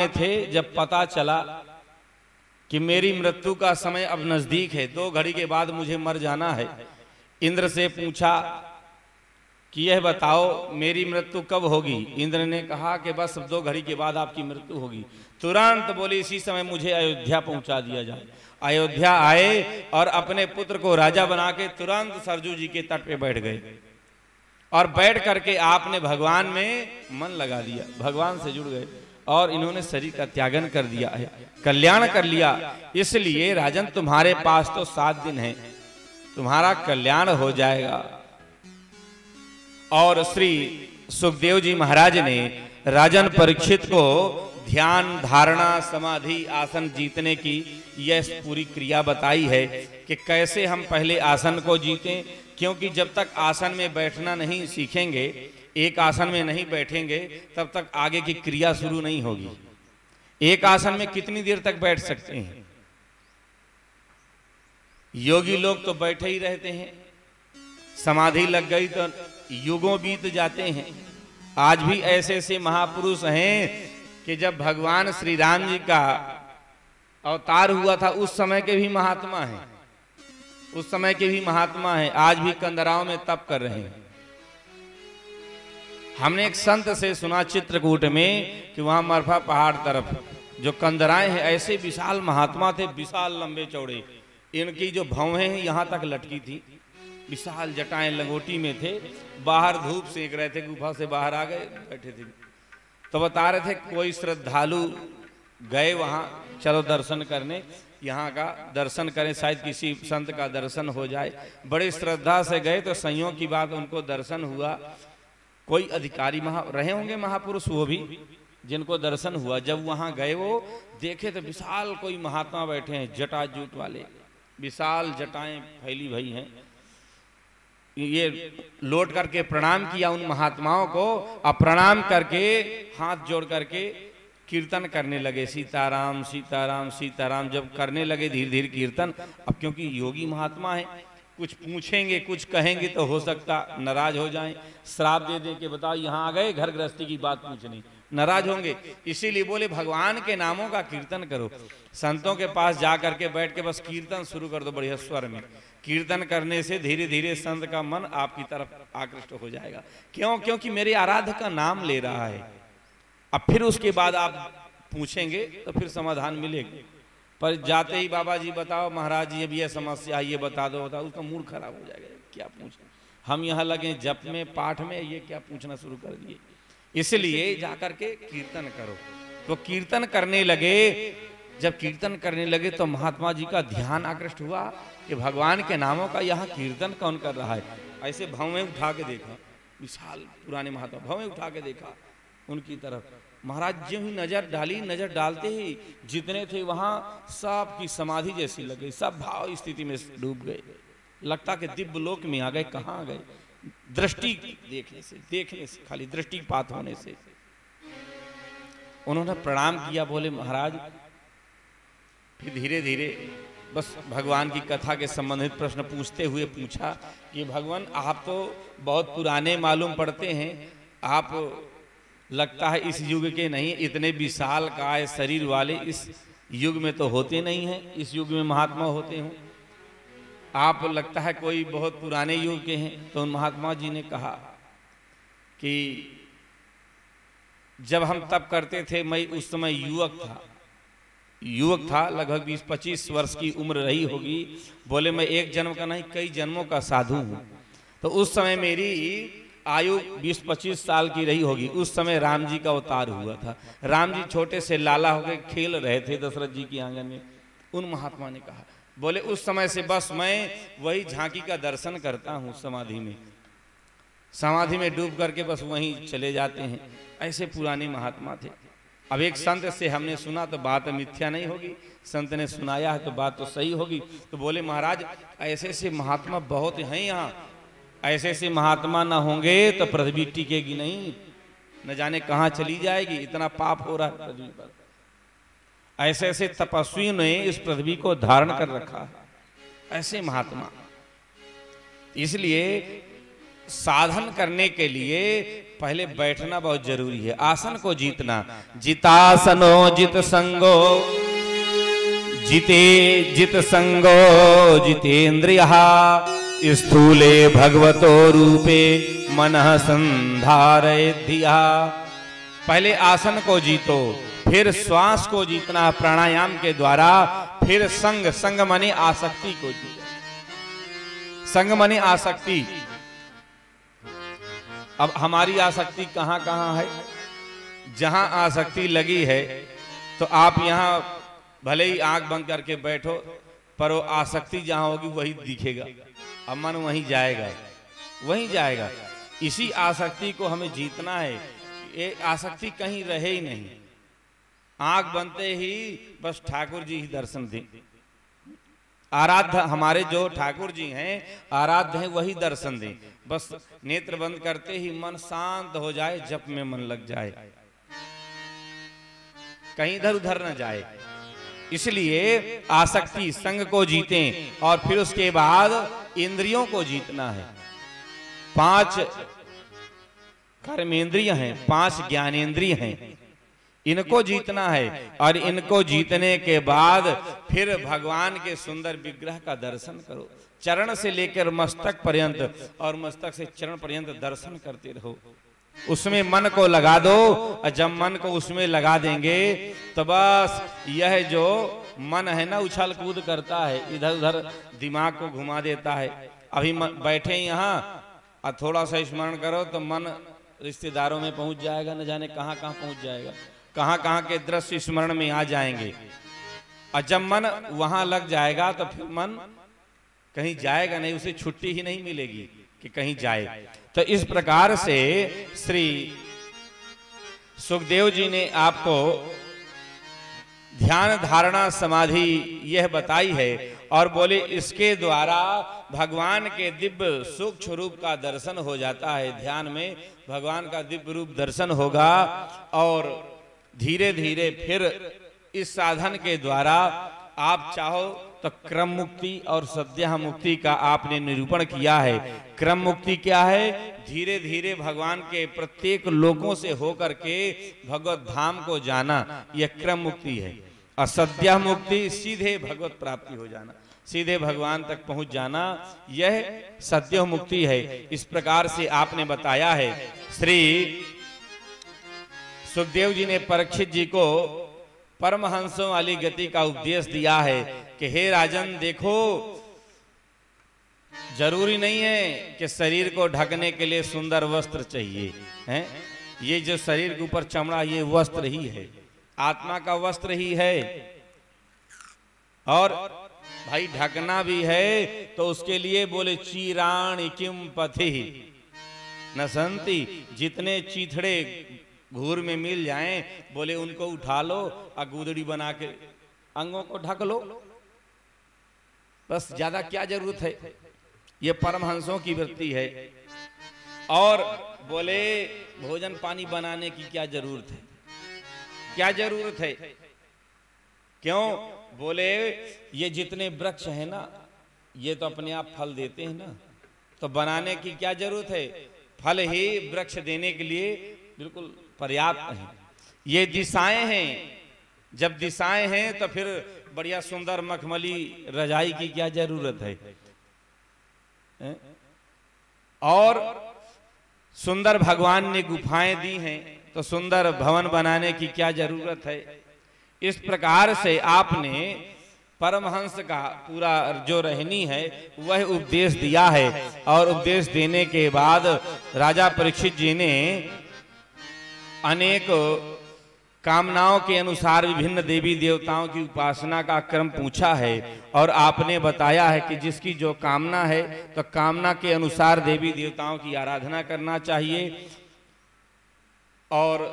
थे जब पता चला कि मेरी मृत्यु का समय अब नजदीक है, 2 घड़ी के बाद मुझे मर जाना है, इंद्र से पूछा कि यह बताओ मेरी मृत्यु कब होगी। इंद्र ने कहा कि बस 2 घड़ी के बाद आपकी मृत्यु होगी। तुरंत बोले इसी समय मुझे अयोध्या पहुंचा दिया जाए। अयोध्या आए और अपने पुत्र को राजा बना के तुरंत सरजू जी के तट पे बैठ गए और बैठ करके आपने भगवान में मन लगा दिया, भगवान से जुड़ गए और इन्होंने शरीर का त्यागन कर दिया है, कल्याण कर लिया। इसलिए राजन तुम्हारे पास तो 7 दिन है, तुम्हारा कल्याण हो जाएगा। और श्री सुखदेव जी महाराज ने राजन परीक्षित को ध्यान, धारणा, समाधि, आसन जीतने की यह पूरी क्रिया बताई है कि कैसे हम पहले आसन को जीतें, क्योंकि जब तक आसन में बैठना नहीं सीखेंगे, एक आसन में नहीं बैठेंगे, तब तक आगे की क्रिया शुरू नहीं होगी। एक आसन में कितनी देर तक बैठ सकते हैं? योगी लोग तो बैठे ही रहते हैं, समाधि लग गई तो युगों बीत जाते हैं। आज भी ऐसे ऐसे महापुरुष हैं कि जब भगवान श्री राम जी का अवतार हुआ था उस समय के भी महात्मा हैं, उस समय के भी महात्मा हैं, आज भी कंदराओं में तप कर रहे हैं। हमने एक संत से सुना चित्रकूट में कि वहां मरफा पहाड़ तरफ जो कंदराएं हैं, ऐसे विशाल महात्मा थे, विशाल लंबे चौड़े, इनकी जो भौहें हैं यहां तक लटकी थी, विशाल जटाएं लंगोटी में थे, बाहर धूप सेक रहे थे, गुफा से बाहर आ गए, बैठे थे। तो बता रहे थे कोई श्रद्धालु गए वहां, चलो दर्शन करने, यहाँ का दर्शन करें, शायद किसी संत का दर्शन हो जाए। बड़े श्रद्धा से गए तो संयोग की बात उनको दर्शन हुआ। कोई अधिकारी रहे होंगे महापुरुष वो भी, जिनको दर्शन हुआ। जब वहां गए वो देखे तो विशाल कोई महात्मा बैठे हैं, जटा जूट वाले, विशाल जटाएं फैली भई हैं। ये लौट करके प्रणाम किया उन महात्माओं को, और प्रणाम करके हाथ जोड़ करके कीर्तन करने लगे, सीताराम सीताराम सीताराम। जब करने लगे धीरे धीरे कीर्तन, अब क्योंकि योगी महात्मा है, कुछ पूछेंगे कुछ कहेंगे तो हो सकता नाराज हो जाएं, श्राप दे दें कि बताओ यहाँ आ गए घर गृहस्थी की बात पूछनी, नाराज होंगे। इसीलिए बोले भगवान के नामों का कीर्तन करो। संतों के पास जा करके बैठ के बस कीर्तन शुरू कर दो बढ़िया स्वर में। कीर्तन करने से धीरे धीरे संत का मन आपकी तरफ आकृष्ट हो जाएगा। क्यों? क्योंकि मेरे आराध्य का नाम ले रहा है। अब फिर उसके बाद आप पूछेंगे तो फिर समाधान मिलेगा। पर जाते ही बाबा जी बताओ महाराज जी अब ये समस्या है, ये बता दो, बताओ, उसका मूड खराब हो जाएगा। क्या पूछना, हम यहाँ लगे जप में पाठ में, ये क्या पूछना शुरू कर दिए। इसलिए जाकर के कीर्तन करो। तो कीर्तन करने लगे, जब कीर्तन करने लगे तो महात्मा जी का ध्यान आकृष्ट हुआ कि भगवान के नामों का यहाँ कीर्तन कौन कर रहा है। ऐसे भवें उठा के देखा, विशाल पुराने महात्मा भवें उठा के देखा उनकी तरफ। महाराज जी ही नजर डाली, नजर डालते ही जितने थे वहां सब की समाधि जैसी लग गई, सब भाव स्थिति में डूब गए, लगता कि दिव्य लोक में आ गए। कहाँ आ गए? दृष्टि देखने से खाली दृष्टिपात होने से। उन्होंने प्रणाम किया, बोले महाराज, फिर धीरे धीरे बस भगवान की कथा के संबंधित प्रश्न पूछते हुए पूछा कि भगवान आप तो बहुत पुराने मालूम पड़ते हैं, आप लगता है इस युग के नहीं, इतने विशाल काय शरीर वाले इस युग में तो होते नहीं हैं, इस युग में महात्मा होते हों, आप लगता है कोई बहुत पुराने युग के हैं। तो महात्मा जी ने कहा कि जब हम तप करते थे मैं उस समय युवक था, लगभग 20-25 वर्ष की उम्र रही होगी। बोले मैं एक जन्म का नहीं कई जन्मों का साधु हूं। तो उस समय मेरी आयु 20-25 साल की रही होगी। उस समय राम जी का अवतार हुआ था। राम जी छोटे से लाला होकर खेल रहे थे दशरथ जी की आंगन में। उन महात्मा ने कहा, बोले उस समय से बस मैं वही झांकी का दर्शन करता हूँ, समाधि में डूब करके बस वहीं चले जाते हैं। ऐसे पुराने महात्मा थे। अब एक संत से हमने सुना तो बात मिथ्या नहीं होगी, संत ने सुनाया है तो बात तो सही होगी। तो बोले महाराज ऐसे ऐसे महात्मा बहुत हैं यहाँ, ऐसे ऐसे महात्मा ना होंगे तो पृथ्वी टिकेगी नहीं, न जाने कहाँ चली जाएगी, इतना पाप हो रहा है पृथ्वी पर। ऐसे ऐसे तपस्वी ने इस पृथ्वी को धारण कर रखा है, ऐसे महात्मा। इसलिए साधन करने के लिए पहले बैठना बहुत जरूरी है, आसन को जीतना। जितासनो जित संगो, जिते जित संगो जितेन्द्रियः, स्थूले भगवतो रूपे मनः संधारयेत् धियः। पहले आसन को जीतो, फिर श्वास को जीतना प्राणायाम के द्वारा, फिर संग, संग माने आसक्ति को जीतो। संग माने आसक्ति। अब हमारी आसक्ति कहां कहां है? जहां आसक्ति लगी है तो आप यहां भले ही आंख बंद करके बैठो, पर वो आसक्ति जहां होगी वही दिखेगा, अब मन वहीं जाएगा, वहीं जाएगा। इसी आसक्ति को हमें जीतना है। ये आसक्ति कहीं रहे ही नहीं। आंख बनते ही बस ठाकुर जी ही दर्शन दें। आराध्य हमारे जो ठाकुर जी हैं, आराध्य हैं, वही दर्शन दें। बस नेत्र बंद करते ही मन शांत हो जाए, जप में मन लग जाए, कहीं इधर उधर न जाए। इसलिए आसक्ति, संग को जीतें, और फिर उसके बाद इंद्रियों को जीतना है। 5 कर्मेंद्रिय हैं, 5 ज्ञानेंद्रिय हैं, इनको जीतना है। और इनको जीतने के बाद फिर भगवान के सुंदर विग्रह का दर्शन करो, चरण से लेकर मस्तक पर्यंत और मस्तक से चरण पर्यंत दर्शन करते रहो। उसमें मन को लगा दो, और जब मन को उसमें लगा देंगे तो बस यह जो मन है ना, उछल कूद करता है, इधर उधर दिमाग को घुमा देता है। अभी बैठे यहाँ और थोड़ा सा स्मरण करो तो मन रिश्तेदारों में पहुंच जाएगा, न जाने कहां कहां पहुंच जाएगा, कहां कहां के दृश्य स्मरण में आ जाएंगे। और जब मन वहां लग जाएगा तो फिर मन कहीं जाएगा नहीं, उसे छुट्टी ही नहीं मिलेगी कि कहीं जाए। तो इस प्रकार से श्री सुखदेव जी ने आपको ध्यान धारणा समाधि यह बताई है, और बोले इसके द्वारा भगवान के दिव्य सूक्ष्म रूप का दर्शन हो जाता है। ध्यान में भगवान का दिव्य रूप दर्शन होगा, और धीरे धीरे फिर इस साधन के द्वारा आप चाहो तो क्रम मुक्ति और सद्यः मुक्ति का आपने निरूपण किया है। क्रम मुक्ति क्या है? धीरे धीरे भगवान के प्रत्येक लोकों से होकर के भगवत धाम को जाना, यह क्रम मुक्ति है। और सद्यः मुक्ति सीधे भगवत प्राप्ति हो जाना, सीधे भगवान तक पहुंच जाना, यह सद्यः मुक्ति है। इस प्रकार से आपने बताया है। श्री सुखदेव जी ने परीक्षित जी को परमहंसों वाली गति का उपदेश दिया है कि हे राजन, देखो जरूरी नहीं है कि शरीर को ढकने के लिए सुंदर वस्त्र चाहिए, हैं? ये जो शरीर के ऊपर चमड़ा, ये वस्त्र ही है, आत्मा का वस्त्र ही है। और भाई ढकना भी है तो उसके लिए बोले चीराणि किम पथि न संति, जितने चीथड़े घूर में मिल जाएं, बोले उनको उठा लो और गुदड़ी बना के अंगों को ढक लो, बस ज्यादा क्या जरूरत है। ये परमहंसों की वृत्ति है। और बोले भोजन पानी बनाने की क्या जरूरत है, क्या जरूरत है? क्यों? बोले ये जितने वृक्ष है ना, ये तो अपने आप फल देते हैं ना, तो बनाने की क्या जरूरत है? फल ही वृक्ष देने के लिए बिल्कुल पर्याप्त है। ये दिशाएं हैं, जब दिशाएं हैं तो फिर बढ़िया सुंदर मखमली रजाई की क्या जरूरत है? और सुंदर भगवान ने गुफाएं दी हैं, तो सुंदर भवन बनाने की क्या जरूरत है? इस प्रकार से आपने परमहंस का पूरा जो रहनी है वह उपदेश दिया है। और उपदेश देने के बाद राजा परीक्षित जी ने अनेक कामनाओं के अनुसार विभिन्न देवी देवताओं की उपासना का क्रम पूछा है। और आपने बताया है कि जिसकी जो कामना है तो कामना के अनुसार देवी देवताओं की आराधना करना चाहिए। और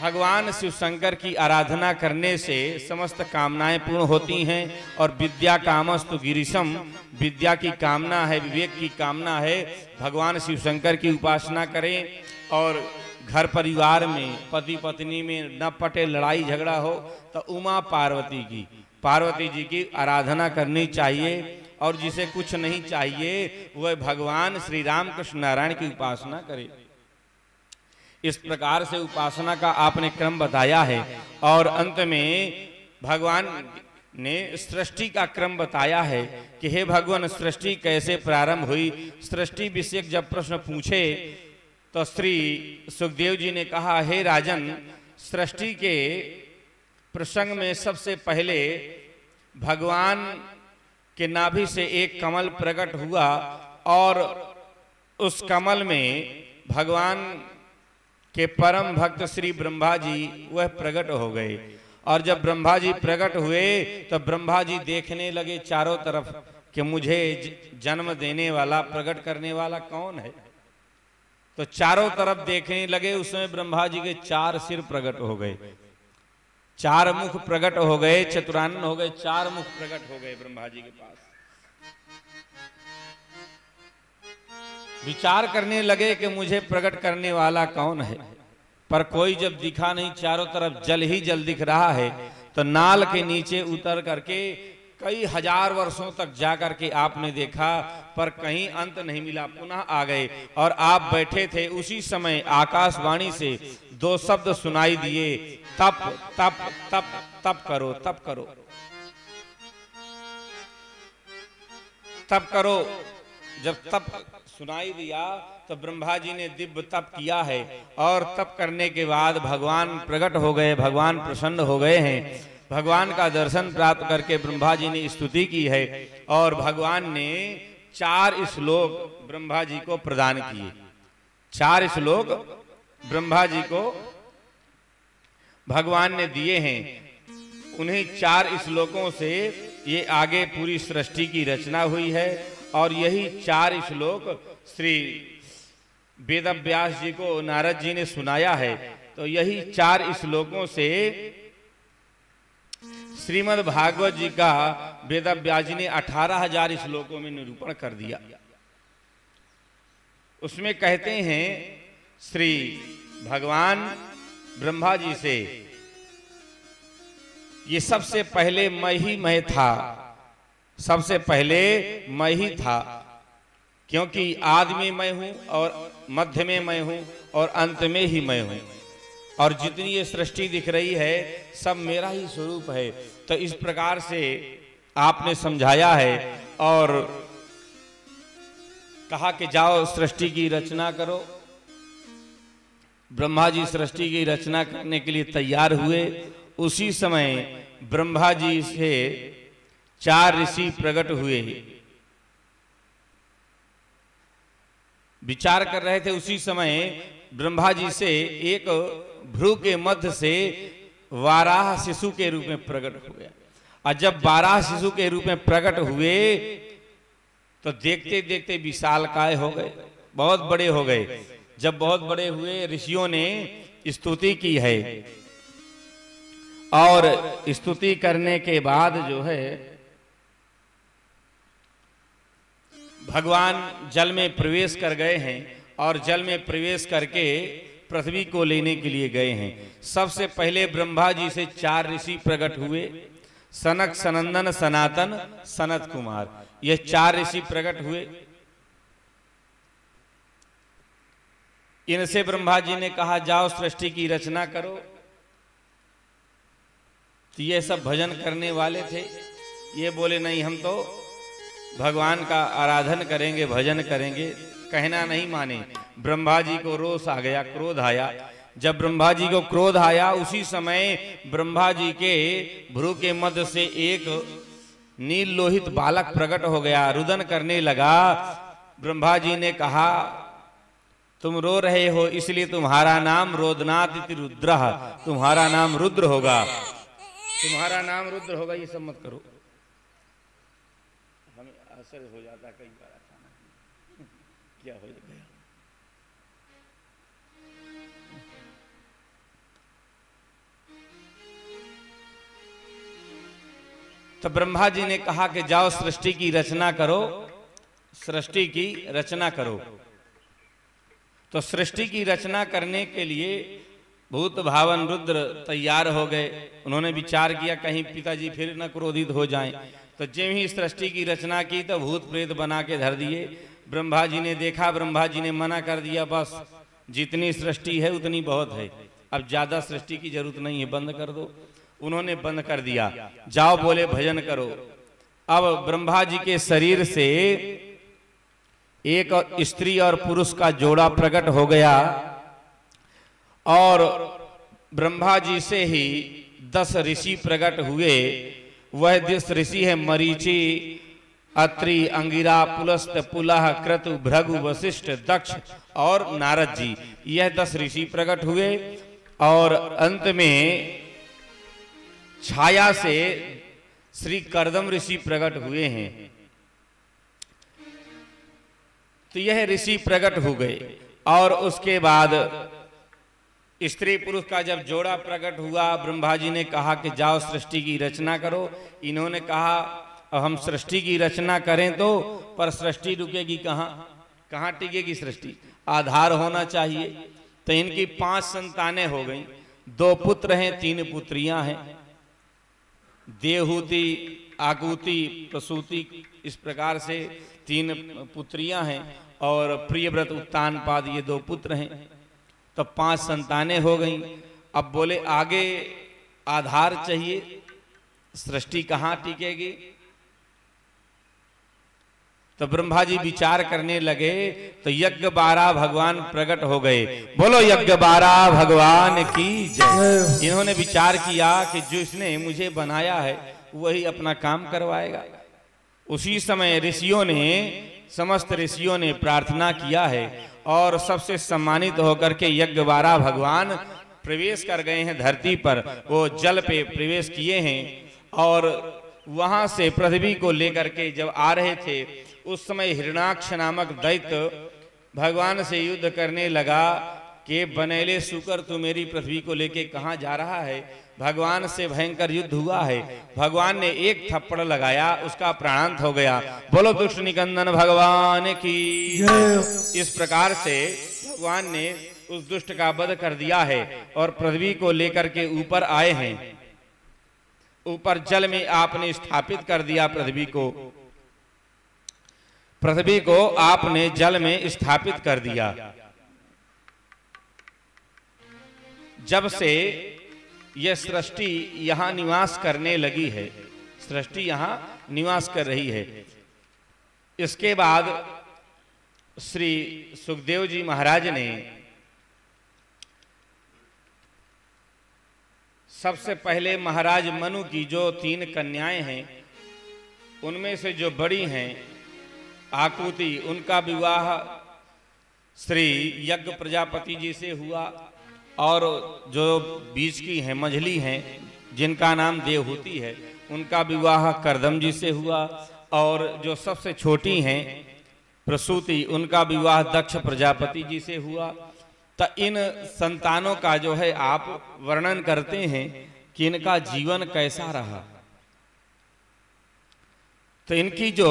भगवान शिव शंकर की आराधना करने से समस्त कामनाएं पूर्ण होती हैं। और विद्या कामस्तु गिरीशम, विद्या की कामना है, विवेक की कामना है, भगवान शिव शंकर की उपासना करें। और घर परिवार में पति पत्नी में न पटे, लड़ाई झगड़ा हो, तो उमा पार्वती की, पार्वती जी की आराधना करनी चाहिए। और जिसे कुछ नहीं चाहिए वह भगवान श्री राम कृष्ण नारायण की उपासना करे। इस प्रकार से उपासना का आपने क्रम बताया है। और अंत में भगवान ने सृष्टि का क्रम बताया है कि हे भगवान, सृष्टि कैसे प्रारंभ हुई। सृष्टि विषयक जब प्रश्न पूछे तो श्री सुखदेव जी ने कहा, हे राजन, सृष्टि के प्रसंग में सबसे पहले भगवान के नाभि से एक कमल प्रकट हुआ और उस कमल में भगवान के परम भक्त श्री ब्रह्मा जी वह प्रकट हो गए। और जब ब्रह्मा जी प्रकट हुए तो ब्रह्मा जी देखने लगे चारों तरफ कि मुझे जन्म देने वाला, प्रकट करने वाला कौन है। तो चारों तरफ देखने लगे, उसमें ब्रह्मा जी के 4 सिर प्रकट हो गए, 4 मुख प्रकट हो गए, चतुरानन हो गए, 4 मुख प्रकट हो गए ब्रह्मा जी के पास। विचार करने लगे कि मुझे प्रकट करने वाला कौन है, पर कोई जब दिखा नहीं, चारों तरफ जल ही जल दिख रहा है, तो नाल के नीचे उतर करके कई हजार वर्षों तक जाकर के आपने देखा, पर कहीं अंत नहीं मिला। पुनः आ गए और आप बैठे थे, उसी समय आकाशवाणी से 2 शब्द सुनाई दिए, तप तप तप तप करो, तप करो, तप करो। जब तप सुनाई दिया तो ब्रह्मा जी ने दिव्य तप किया है और तप करने के बाद भगवान प्रकट हो गए, भगवान प्रसन्न हो गए हैं। भगवान का दर्शन प्राप्त करके ब्रह्मा जी ने स्तुति की है और भगवान ने 4 श्लोक ब्रह्मा जी को प्रदान किए। 4 श्लोक ब्रह्मा जी को भगवान ने दिए हैं। उन्हीं 4 श्लोकों से ये आगे पूरी सृष्टि की रचना हुई है और यही 4 श्लोक श्री वेद व्यास जी को नारद जी ने सुनाया है। तो यही 4 श्लोकों से श्रीमद् भागवत जी का वेद व्यास जी ने 18,000 श्लोकों में निरूपण कर दिया। उसमें कहते हैं श्री भगवान ब्रह्मा जी से, ये सबसे पहले मैं ही मैं था, सबसे पहले मैं ही था, क्योंकि आदि में मैं हूं और मध्य में मैं हूं और अंत में ही मैं हूं, और जितनी ये सृष्टि दिख रही है सब मेरा ही स्वरूप है। तो इस प्रकार से आपने समझाया है और कहा कि जाओ सृष्टि की रचना करो। ब्रह्मा जी सृष्टि की रचना करने के लिए तैयार हुए। उसी समय ब्रह्मा जी से 4 ऋषि प्रकट हुए, विचार कर रहे थे। उसी समय ब्रह्मा जी से एक भ्रू के मध्य से वाराह शिशु के रूप में प्रकट हो गया। और जब वाराह शिशु के रूप में प्रकट हुए तो देखते देखते विशालकाय हो गए, बहुत बड़े हो गए। जब बहुत बड़े हुए, ऋषियों ने स्तुति की है और स्तुति करने के बाद जो है भगवान जल में प्रवेश कर गए हैं और जल में प्रवेश करके पृथ्वी को लेने के लिए गए हैं। सबसे पहले ब्रह्मा जी से 4 ऋषि प्रकट हुए, सनक, सनंदन, सनातन, सनत कुमार। ये 4 ऋषि प्रकट हुए। इनसे ब्रह्मा जी ने कहा जाओ सृष्टि की रचना करो। तो ये सब भजन करने वाले थे। ये बोले नहीं, हम तो भगवान का आराधन करेंगे, भजन करेंगे। कहना नहीं माने। ब्रह्मा जी को रोष आ गया, क्रोध आया। जब ब्रह्मा जी को क्रोध आया उसी समय ब्रह्मा जी के भ्रू के मध्य से एक नील लोहित बालक प्रकट हो गया, रुदन करने लगा। ब्रह्मा जी ने कहा तुम रो रहे हो इसलिए तुम्हारा नाम रोदनाथ इति रुद्रः, तुम्हारा नाम रुद्र होगा, तुम्हारा नाम रुद्र होगा। ये सब मत करो, हमें असर हो जाता कई बार। क्या हो गया? तो ब्रह्मा जी ने कहा कि जाओ सृष्टि की रचना करो, सृष्टि की रचना करो। तो सृष्टि की रचना करने के लिए भूत भावन रुद्र तैयार हो गए। उन्होंने विचार किया कहीं पिताजी फिर न क्रोधित हो जाएं। तो जब ही सृष्टि की रचना की तो भूत प्रेत बना के धर दिए। ब्रह्मा जी ने देखा, ब्रह्मा जी ने मना कर दिया, बस जितनी सृष्टि है उतनी बहुत है, अब ज्यादा सृष्टि की जरूरत नहीं है, बंद कर दो। उन्होंने बंद कर दिया। जाओ बोले भजन करो। अब ब्रह्मा जी के शरीर से एक स्त्री और पुरुष का जोड़ा प्रकट हो गया और ब्रह्मा जी से ही 10 ऋषि प्रकट हुए। वह 10 ऋषि है मरीचि, अत्रि, अंगिरा, पुलस्त, पुलह, क्रतु, भृगु, वशिष्ठ, दक्ष और नारद जी। यह 10 ऋषि प्रकट हुए और अंत में छाया से श्री कर्दम ऋषि प्रकट हुए हैं। तो यह ऋषि प्रकट हो गए और उसके बाद स्त्री पुरुष का जब जोड़ा प्रकट हुआ, ब्रह्मा जी ने कहा कि जाओ सृष्टि की रचना करो। इन्होंने कहा हम सृष्टि की रचना करें तो, पर सृष्टि रुकेगी कहाँ, कहाँ टिकेगी सृष्टि, आधार होना चाहिए। तो इनकी 5 संतानें हो गई, 2 पुत्र हैं, 3 पुत्रियां हैं। देवहूति, आकुति, प्रसूति, इस प्रकार से 3 पुत्रियां हैं और प्रियव्रत, उत्तानपाद, ये 2 पुत्र हैं। तो 5 संतानें हो गई। अब बोले आगे आधार चाहिए, सृष्टि कहाँ टिकेगी। तो ब्रह्मा जी विचार करने लगे तो यज्ञ 12 भगवान प्रकट हो गए। बोलो यज्ञ 12 भगवान की जय। इन्होंने विचार किया कि जिसने मुझे बनाया है वही अपना काम करवाएगा। उसी समय ऋषियों ने, समस्त ऋषियों ने प्रार्थना किया है और सबसे सम्मानित होकर के यज्ञ 12 भगवान प्रवेश कर गए हैं धरती पर। वो जल पे प्रवेश किए हैं और वहां से पृथ्वी को लेकर के जब आ रहे थे, उस समय हिरणाक्ष नामक दैत्य भगवान से युद्ध करने लगा कि बनेले सुकर तू मेरी पृथ्वी को लेके कहां जा रहा है। भगवान से भयंकर युद्ध हुआ है। भगवान ने एक थप्पड़ लगाया, उसका प्राणांत हो गया। बोलो दुष्ट निकंदन भगवान की। इस प्रकार से भगवान ने उस दुष्ट का वध कर दिया है और पृथ्वी को लेकर के ऊपर आए हैं। ऊपर जल में आपने स्थापित कर दिया पृथ्वी को आपने जल में स्थापित कर दिया। जब से यह सृष्टि यहां निवास करने लगी है, सृष्टि यहां निवास कर रही है। इसके बाद श्री सुखदेव जी महाराज ने सबसे पहले महाराज मनु की जो 3 कन्याएं हैं, उनमें से जो बड़ी हैं आकुति, उनका विवाह श्री यज्ञ प्रजापति जी से हुआ और जो बीच की हैं मझली हैं जिनका नाम देवहूति है, उनका विवाह कर्दम जी से हुआ और जो सबसे छोटी हैं प्रसूति, उनका विवाह दक्ष प्रजापति जी से हुआ। तो इन संतानों का जो है आप वर्णन करते हैं कि इनका जीवन कैसा रहा। तो इनकी जो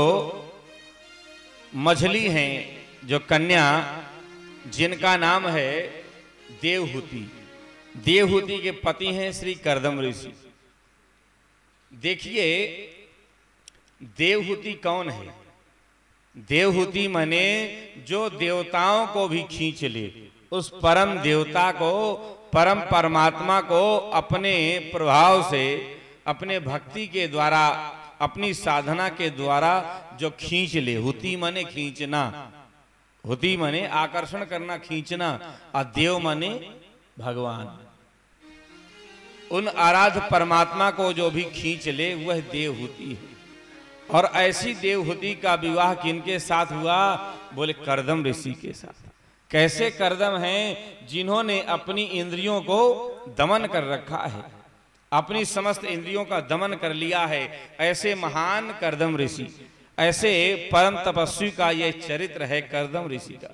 मझली हैं, जो कन्या, जिनका नाम है देवहूति, देवहूति के पति हैं श्री कर्दम ऋषि। देखिए देवहूति कौन है। देवहूति माने जो देवताओं को भी खींच ले, उस परम देवता को, परम परमात्मा को अपने प्रभाव से, अपने भक्ति के द्वारा, अपनी साधना के द्वारा जो खींच ले। हुति माने खींचना, हुति माने आकर्षण करना, खींचना, और देव माने भगवान। उन आराध्य परमात्मा को जो भी खींच ले वह देवहूति है। और ऐसी देवहूति का विवाह किनके साथ हुआ? बोले कर्दम ऋषि के साथ। कैसे कर्दम हैं? जिन्होंने अपनी इंद्रियों को दमन कर रखा है, अपनी समस्त इंद्रियों का दमन कर लिया है। ऐसे महान कर्दम ऋषि, ऐसे परम तपस्वी का यह चरित्र है कर्दम ऋषि का।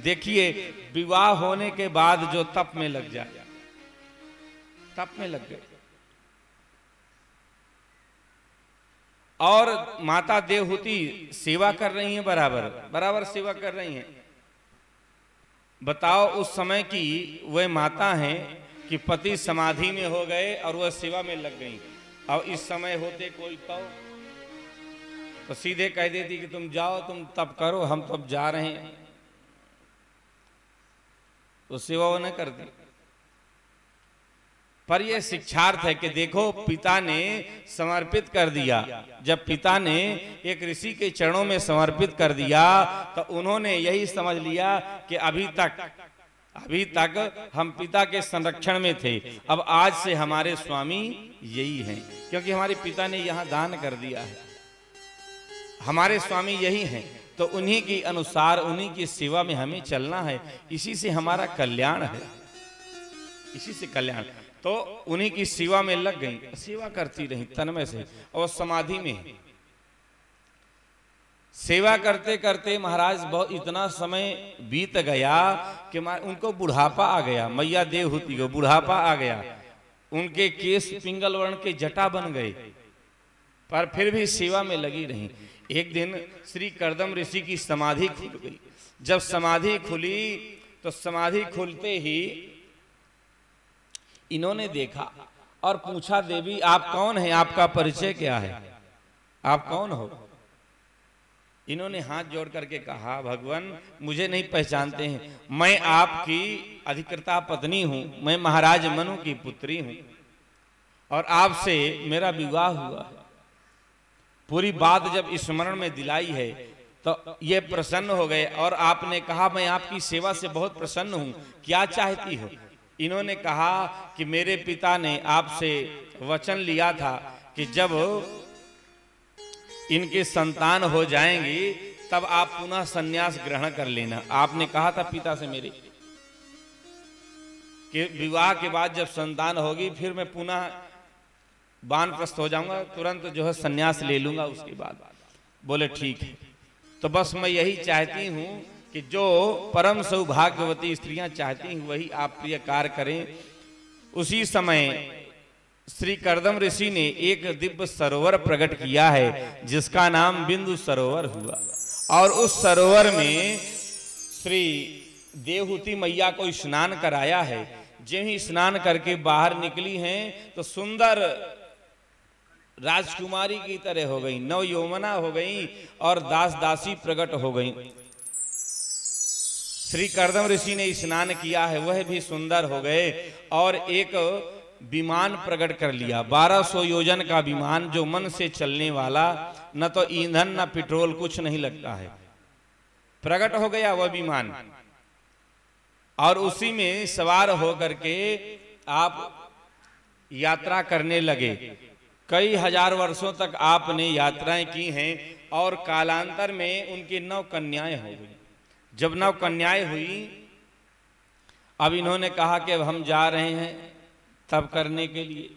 देखिए विवाह होने के बाद जो तप में लग जाए, तप में लग गए। और माता देवहूति सेवा कर रही हैं, बराबर बराबर सेवा कर रही हैं। बताओ उस समय की वह माता हैं कि पति समाधि में हो गए और वह सेवा में लग गई। और इस समय होते कोई तो सीधे कह देती कि तुम जाओ, तुम तप करो, हम तब जा रहे हैं। तो सेवा उन्हें कर दी। पर यह शिक्षार्थ है कि देखो पिता ने समर्पित कर दिया। जब पिता ने एक ऋषि के चरणों में समर्पित कर दिया तो उन्होंने यही समझ लिया कि अभी तक हम पिता के संरक्षण में थे, अब आज से हमारे स्वामी यही हैं, क्योंकि हमारे पिता ने यहाँ दान कर दिया है, हमारे स्वामी यही हैं, तो उन्हीं के अनुसार उन्हीं की सेवा में हमें चलना है, इसी से हमारा कल्याण है, इसी से कल्याण। तो उन्हीं की सेवा में लग गई, सेवा करती रही तन्मय से, और समाधि में सेवा करते करते महाराज बहुत इतना समय बीत गया कि उनको बुढ़ापा आ गया। मैया देवहूति को बुढ़ापा आ गया, उनके केस पिंगल वर्ण के जटा बन गए, पर फिर भी सेवा में लगी रही। एक दिन श्री कर्दम ऋषि की समाधि खुल गई। जब समाधि खुली तो समाधि खुलते ही इन्होंने देखा और पूछा, देवी आप कौन हैं, आपका परिचय क्या है, आप कौन हो? इन्होंने हाथ जोड़ करके कहा, भगवान मुझे नहीं पहचानते हैं, मैं आपकी अधिकृता पत्नी हूं, मैं महाराज मनु की पुत्री हूं और आपसे मेरा विवाह हुआ है। पूरी बात जब स्मरण में दिलाई है तो ये प्रसन्न हो गए और आपने कहा, मैं आपकी सेवा से बहुत प्रसन्न हूं, क्या चाहती हो? इन्होंने कहा कि मेरे पिता ने आपसे वचन लिया था कि जब इनके संतान हो जाएंगी तब आप पुनः संन्यास ग्रहण कर लेना। आपने कहा था पिता से मेरे कि विवाह के बाद जब संतान होगी फिर मैं पुनः वानप्रस्थ हो जाऊंगा, तुरंत जो है संन्यास ले लूंगा उसके बाद। बोले ठीक है, तो बस मैं यही चाहती हूं कि जो परम सौभाग्यवती स्त्रियां चाहती हैं वही आप प्रिय कार्य करें। उसी समय श्री कर्दम ऋषि ने एक दिव्य सरोवर प्रकट किया है जिसका नाम बिंदु सरोवर हुआ, और उस सरोवर में श्री देवहूति मैया को स्नान कराया है। जो ही स्नान करके बाहर निकली हैं तो सुंदर राजकुमारी की तरह हो गई, नव यौवना हो गई और दास दासी प्रकट हो गई। श्री कर्दम ऋषि ने स्नान किया है, वह भी सुंदर हो गए और एक विमान प्रकट कर लिया, 1200 योजन का विमान, जो मन से चलने वाला, न तो ईंधन न पेट्रोल कुछ नहीं लगता है, प्रकट हो गया वह विमान। और उसी में सवार होकर के आप यात्रा करने लगे। कई हजार वर्षों तक आपने यात्राएं की हैं और कालांतर में उनकी 9 कन्याएं हो गई। जब 9 कन्याएं हुई, अब इन्होंने कहा कि अब हम जा रहे हैं तब करने के लिए,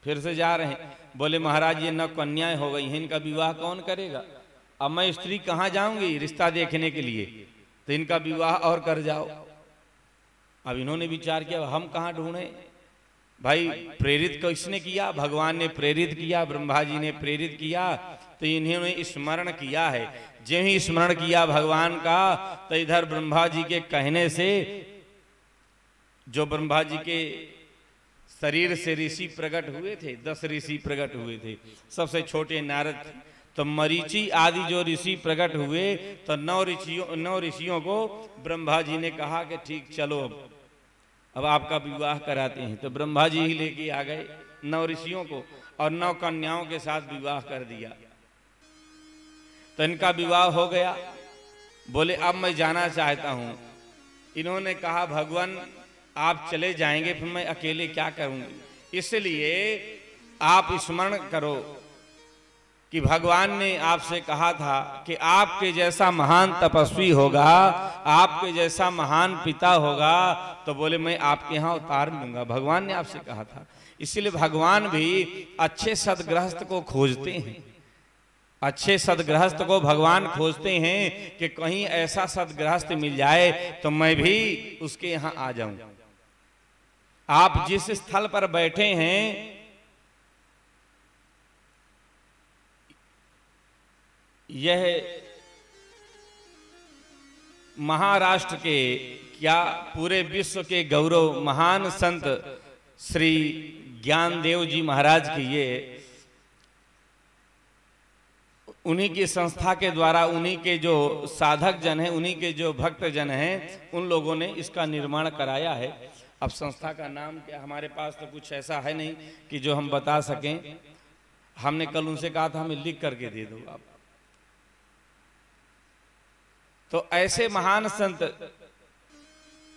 फिर से जा रहे हैं। बोले महाराज ये 9 कन्याएं हो गई हैं, इनका विवाह कौन करेगा? अब मैं स्त्री कहाँ जाऊंगी रिश्ता देखने के लिए, तो इनका विवाह और कर जाओ। अब इन्होंने विचार किया हम कहाँ ढूंढे भाई, प्रेरित किसने किया? भगवान ने प्रेरित किया, ब्रह्मा जी ने प्रेरित किया, तो इन्होंने स्मरण किया है। जो ही स्मरण किया भगवान का, तो इधर ब्रह्मा जी के कहने से, जो ब्रह्मा जी के शरीर से ऋषि प्रकट हुए थे, 10 ऋषि प्रकट हुए थे, सबसे छोटे नारद थे, तो मरीचि आदि जो ऋषि प्रकट हुए, तो 9 ऋषियों को ब्रह्मा जी ने कहा कि ठीक चलो अब आपका विवाह कराते हैं। तो ब्रह्मा जी ही लेके आ गए 9 ऋषियों को और 9 कन्याओं के साथ विवाह कर दिया। तो इनका विवाह हो गया। बोले अब मैं जाना चाहता हूं। इन्होंने कहा भगवान आप चले जाएंगे फिर मैं अकेले क्या करूंगी, इसलिए आप स्मरण करो कि भगवान ने आपसे कहा था कि आपके जैसा महान तपस्वी होगा, आपके जैसा महान पिता होगा, तो बोले मैं आपके यहाँ उतार लूंगा। भगवान ने आपसे कहा था। इसलिए भगवान भी अच्छे सदगृहस्थ को खोजते हैं, अच्छे सदगृहस्थ को भगवान खोजते हैं कि कहीं ऐसा सदगृहस्थ मिल जाए तो मैं भी उसके यहाँ आ जाऊं। आप जिस स्थल पर बैठे हैं यह महाराष्ट्र के क्या पूरे विश्व के गौरव महान संत श्री ज्ञानदेव जी महाराज की ये उन्हीं की संस्था के द्वारा, उन्हीं के जो साधक जन हैं, उन्हीं के जो भक्त जन हैं, उन लोगों ने इसका निर्माण कराया है। अब संस्था का नाम क्या, हमारे पास तो कुछ ऐसा है नहीं कि जो हम बता सकें। हमने कल उनसे कहा था हमें लिख करके दे दो आप। तो ऐसे महान संत,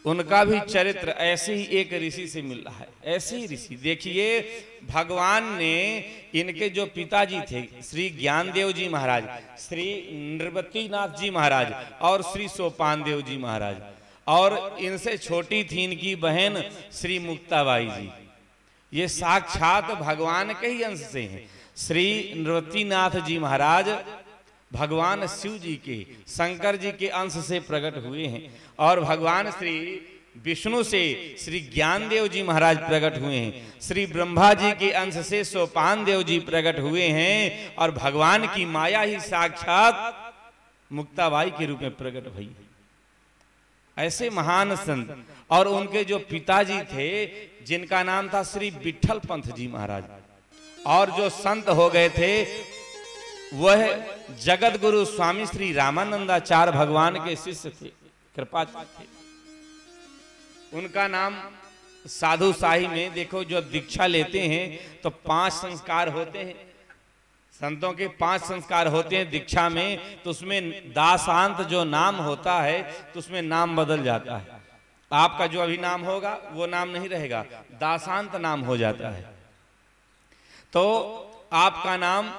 उनका भी चरित्र ऐसे ही एक ऋषि से मिल रहा है। ऐसे ही ऋषि देखिए, भगवान ने इनके जो पिताजी थे श्री ज्ञानदेव जी महाराज, श्री नृपतिनाथ जी महाराज और श्री सोपान देव जी महाराज, और इनसे छोटी थी इनकी बहन श्री मुक्ताबाई जी। ये साक्षात भगवान के ही अंश से हैं। श्री नृपतिनाथ जी महाराज भगवान शिव जी के, शंकर जी के अंश से प्रकट हुए हैं, और भगवान श्री विष्णु से श्री ज्ञानदेव जी महाराज प्रकट हुए हैं। श्री ब्रह्मा जी के अंश से सोपान देव जी प्रकट हुए हैं, और भगवान की माया ही साक्षात मुक्ताबाई के रूप में प्रकट हुई। ऐसे महान संत, और उनके जो पिताजी थे जिनका नाम था श्री विठल पंथ जी महाराज, और जो संत हो गए थे वह जगत गुरु स्वामी श्री रामानंदाचार्य भगवान के शिष्य थे, कृपाचार्य थे। उनका नाम साधु शाही में देखो, जो दीक्षा लेते हैं तो 5 संस्कार होते हैं, संतों के 5 संस्कार होते हैं दीक्षा में। तो उसमें दासांत जो नाम होता है तो उसमें नाम बदल जाता है। आपका जो अभी नाम होगा वो नाम नहीं रहेगा, दासांत नाम हो जाता है। तो आपका नाम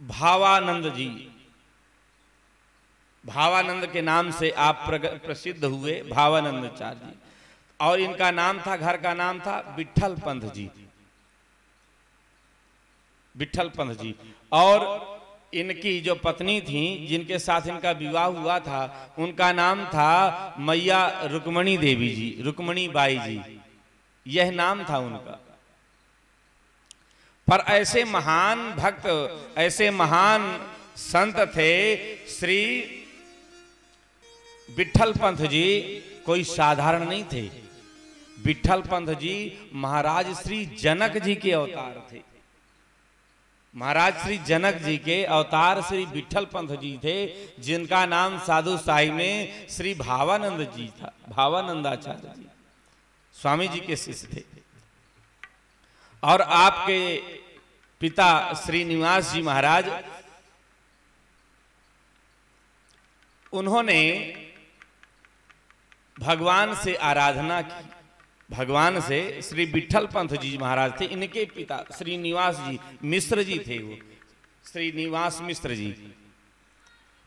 भावानंद जी, भावानंद के नाम से आप प्रसिद्ध हुए, भावानंदाचार्य जी। और इनका नाम था, घर का नाम था विठल पंथ जी, विठल पंथ जी। और इनकी जो पत्नी थी जिनके साथ इनका विवाह हुआ था, उनका नाम था मैया रुक्मणी देवी जी, रुक्मणी बाई जी, यह नाम था उनका। पर ऐसे महान भक्त, ऐसे महान संत थे श्री विठल पंथ जी, कोई साधारण नहीं थे। विठल पंथ जी महाराज श्री जनक जी के अवतार थे। महाराज श्री जनक जी के अवतार श्री विठल पंथ जी थे, जिनका नाम साधु साई में श्री भावानंद जी था, भावानंदाचार्य जी स्वामी जी के शिष्य थे। और आपके पिता श्री निवास जी महाराज, उन्होंने भगवान से आराधना की, भगवान से। श्री विठल पंथ जी महाराज थे, इनके पिता श्री निवास जी मिश्र जी थे, वो श्री निवास मिश्र जी।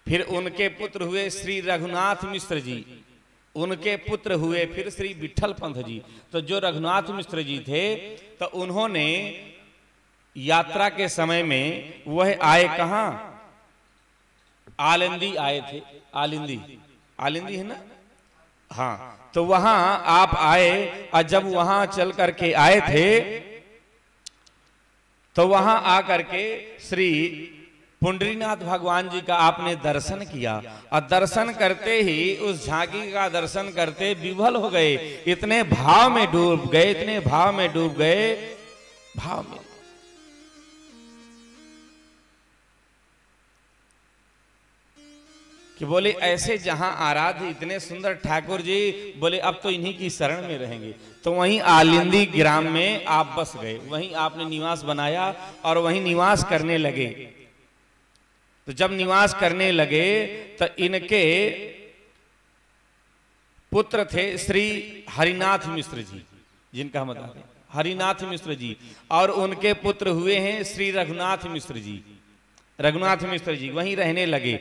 फिर उनके पुत्र हुए श्री रघुनाथ मिश्र जी, उनके पुत्र हुए फिर श्री विठल पंथ जी। तो जो रघुनाथ मिश्र जी थे, तो उन्होंने यात्रा के समय में वह आए कहां, आलिंदी आए थे। आलिंदी, आलिंदी है ना, हाँ। तो वहां आप आए, और जब वहां चल करके आए थे तो वहां आकर के श्री पुंडरीनाथ भगवान जी का आपने दर्शन किया, और दर्शन करते ही उस झांकी का दर्शन करते विभल हो गए, इतने भाव में डूब गए, इतने भाव में डूब गए, भाव में। कि बोले ऐसे जहां आराध्य इतने सुंदर ठाकुर जी, बोले अब तो इन्हीं की शरण में रहेंगे। तो वहीं आलिंदी ग्राम में आप बस गए, वहीं आपने निवास बनाया और वहीं निवास करने लगे। तो जब निवास करने लगे तो इनके पुत्र थे श्री हरिनाथ मिश्र जी, जिनका हम बता रहे हैं, हरिनाथ मिश्र जी। और उनके पुत्र हुए हैं श्री रघुनाथ मिश्र जी, रघुनाथ मिश्र जी वहीं रहने लगे।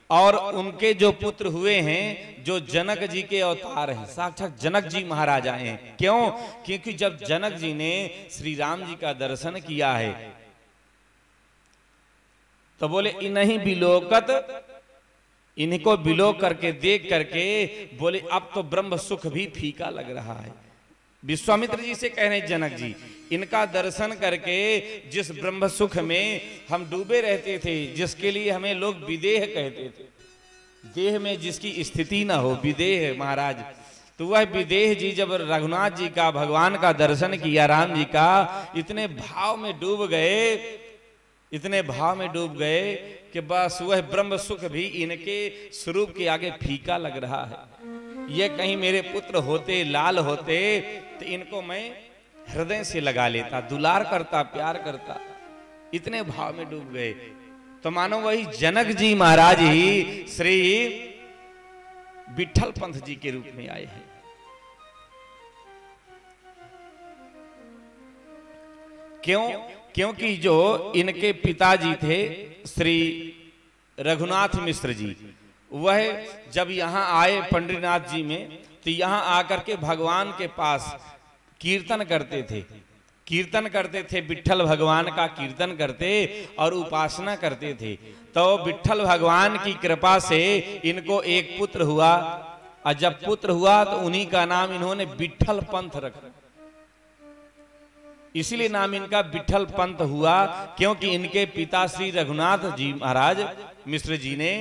और उनके जो पुत्र हुए हैं, जो जनक जी के अवतार हैं, साक्षात जनक जी महाराज आए हैं। क्यों? क्योंकि जब जनक जी ने श्री राम जी का दर्शन किया है तो बोले इन्हीं बिलोकत, इनको बिलोक करके देख करके बोले अब तो ब्रह्म सुख भी फीका लग रहा है। विश्वामित्र जी से कह रहे जनक जी, इनका दर्शन करके जिस ब्रह्म सुख में हम डूबे रहते थे, जिसके लिए हमें लोग विदेह कहते थे, देह में जिसकी स्थिति ना हो, विदेह महाराज, तो वह विदेह जी जब रघुनाथ जी का, भगवान का दर्शन किया, राम जी का, इतने भाव में डूब गए, इतने भाव में डूब गए कि बस वह ब्रह्म सुख भी इनके स्वरूप के आगे फीका लग रहा है। ये कहीं मेरे पुत्र होते, लाल होते, तो इनको मैं हृदय से लगा लेता, दुलार करता, प्यार करता। इतने भाव में डूब गए। तो मानो वही जनक जी महाराज ही श्री विठल पंथ जी के रूप में आए हैं। क्यों? क्योंकि जो इनके पिताजी थे श्री रघुनाथ मिश्र जी, वह जब यहाँ आए पंडरीनाथ जी में, तो यहाँ आकर के भगवान के पास कीर्तन करते थे। कीर्तन करते थे, विठल भगवान का कीर्तन करते और उपासना करते थे। तो विठल भगवान की कृपा से इनको एक पुत्र हुआ, और जब पुत्र हुआ तो उन्हीं का नाम इन्होंने विठल पंथ रखा। इसीलिए नाम इनका विठल पंथ हुआ, क्योंकि इनके पिता श्री रघुनाथ जी महाराज मिश्र जी ने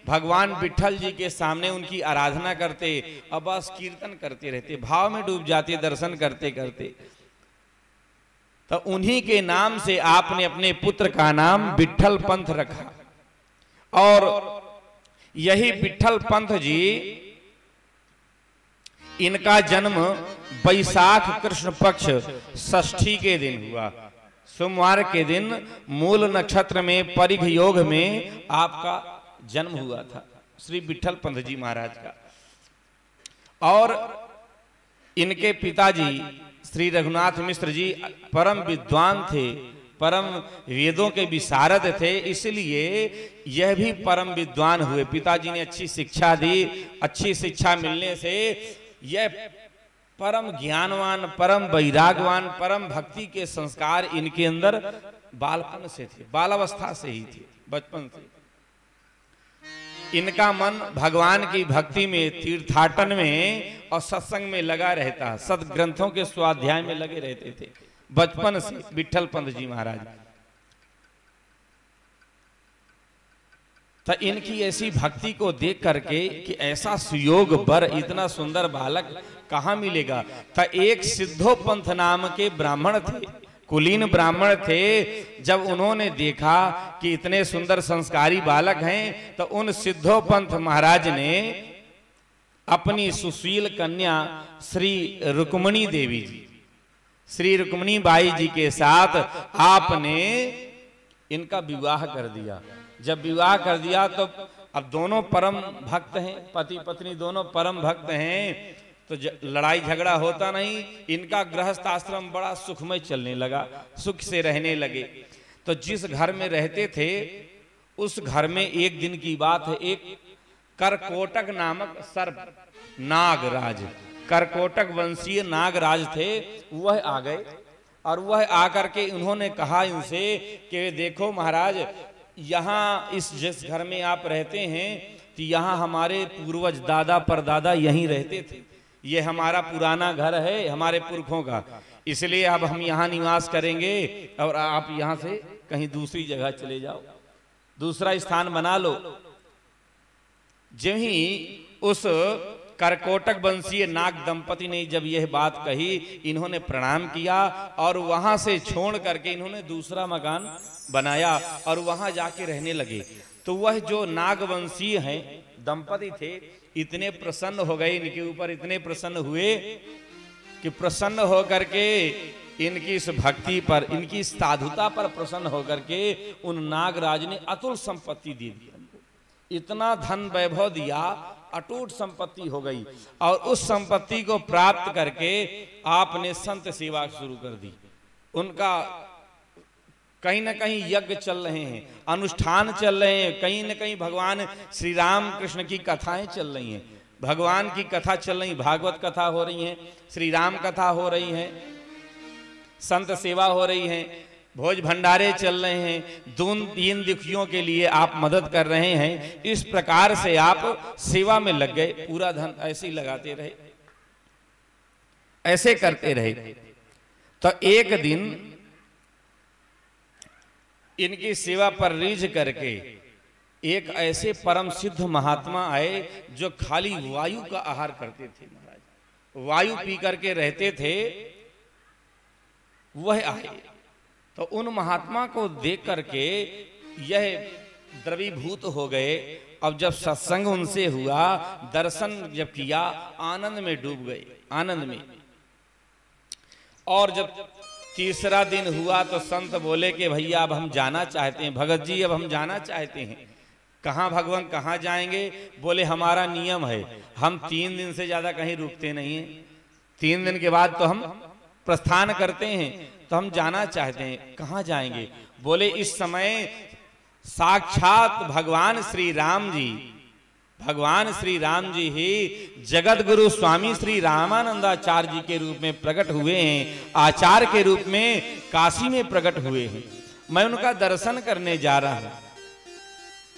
भगवान विठल जी के सामने उनकी आराधना करते और बस कीर्तन करते रहते, भाव में डूब जाते दर्शन करते करते। तो उन्हीं के नाम से आपने अपने पुत्र का नाम विठल पंथ रखा। और यही विठल पंथ जी, इनका जन्म बैसाख कृष्ण पक्ष षष्ठी के दिन हुआ। सोमवार के दिन मूल नक्षत्र में परिघ योग में आपका जन्म हुआ था श्री विठल पंथ जी महाराज का। और इनके पिताजी श्री रघुनाथ मिश्र जी परम विद्वान थे, परम वेदों के विशारद थे, इसलिए यह भी परम विद्वान हुए। पिताजी ने अच्छी शिक्षा दी, अच्छी शिक्षा मिलने से यह परम ज्ञानवान, परम वैरागवान, परम भक्ति के संस्कार इनके अंदर बालपन से थे, बालावस्था से ही थे, बचपन से। इनका मन भगवान की भक्ति में, तीर्थाटन में और सत्संग में लगा रहता, सदग्रंथों के स्वाध्याय में लगे रहते थे बचपन से विठल पंथ जी महाराज। तो इनकी ऐसी भक्ति को देख करके कि ऐसा सुयोग वर, इतना सुंदर बालक कहाँ मिलेगा। तो एक सिद्धो पंथ नाम के ब्राह्मण थे, कुलीन ब्राह्मण थे। जब उन्होंने देखा कि इतने सुंदर संस्कारी बालक हैं, तो उन सिद्धो पंथ महाराज ने अपनी सुशील कन्या श्री रुक्मणी देवी जी, श्री रुक्मणी बाई जी के साथ आपने इनका विवाह कर दिया। जब विवाह कर दिया तो अब दोनों परम भक्त हैं, पति पत्नी दोनों परम भक्त हैं, तो लड़ाई झगड़ा होता नहीं। इनका गृहस्थ आश्रम बड़ा सुखमय चलने लगा, सुख से रहने लगे। तो जिस घर में रहते थे उस घर में एक दिन की बात है, एक करकोटक नामक सर्प नागराज, करकोटक वंशीय नागराज थे, वह आ गए। और वह आकर के उन्होंने कहा इनसे कि देखो महाराज, यहाँ इस जिस घर में आप रहते हैं, तो यहाँ हमारे पूर्वज दादा परदादा यहीं रहते थे, ये हमारा पुराना घर है, हमारे पुरखों का, इसलिए अब हम यहाँ निवास करेंगे और आप यहाँ से कहीं दूसरी जगह चले जाओ, दूसरा स्थान बना लो। जब ही उस करकोटक वंशीय नाग दंपति ने जब यह बात कही, इन्होंने प्रणाम किया और वहां से छोड़ करके इन्होंने दूसरा मकान बनाया और वहां जाके रहने लगे। तो वह जो नागवंशीय हैं दंपति थे, इतने प्रसन्न हो गए इनके ऊपर, इतने प्रसन्न हुए कि प्रसन्न होकर के इनकी इस भक्ति पर, इनकी साधुता पर प्रसन्न होकर के उन नागराज ने अतुल संपत्ति दे दी, इतना धन वैभव दिया, अटूट संपत्ति हो गई। और उस संपत्ति को प्राप्त करके आपने संत सेवा शुरू कर दी। उनका कहीं ना कहीं यज्ञ चल रहे हैं, अनुष्ठान चल रहे हैं, कहीं ना कहीं भगवान श्री राम कृष्ण की कथाएं चल रही हैं, भगवान की कथा चल रही, भागवत कथा हो रही है, श्री राम कथा हो रही है, संत सेवा हो रही है, भोज भंडारे चल रहे हैं, दीन दुखियों के लिए आप मदद कर रहे हैं। इस प्रकार से आप सेवा में लग गए, पूरा धन ऐसे ही लगाते रहे, ऐसे करते रहे। तो एक दिन इनकी सेवा पर रीझ करके एक ऐसे परम सिद्ध महात्मा आए जो खाली वायु का आहार करते थे महाराज, वायु पी करके रहते थे। वह आए तो उन महात्मा को देख करके यह द्रवीभूत हो गए। अब जब सत्संग उनसे हुआ, दर्शन जब किया, आनंद में डूब गए, आनंद में। और जब तीसरा दिन हुआ तो संत बोले कि भैया अब हम जाना चाहते हैं, भगत जी अब हम जाना चाहते हैं। कहाँ भगवान, कहाँ जाएंगे? बोले हमारा नियम है, हम 3 दिन से ज्यादा कहीं रुकते नहीं हैं, 3 दिन के बाद तो हम प्रस्थान करते हैं, तो हम जाना चाहते हैं। कहाँ जाएंगे? बोले इस समय साक्षात भगवान श्री राम जी, भगवान श्री राम जी ही जगत गुरु स्वामी श्री रामानंदाचार्य जी के रूप में प्रकट हुए हैं, आचार्य के रूप में काशी में प्रकट हुए हैं। मैं उनका दर्शन करने जा रहा हूं,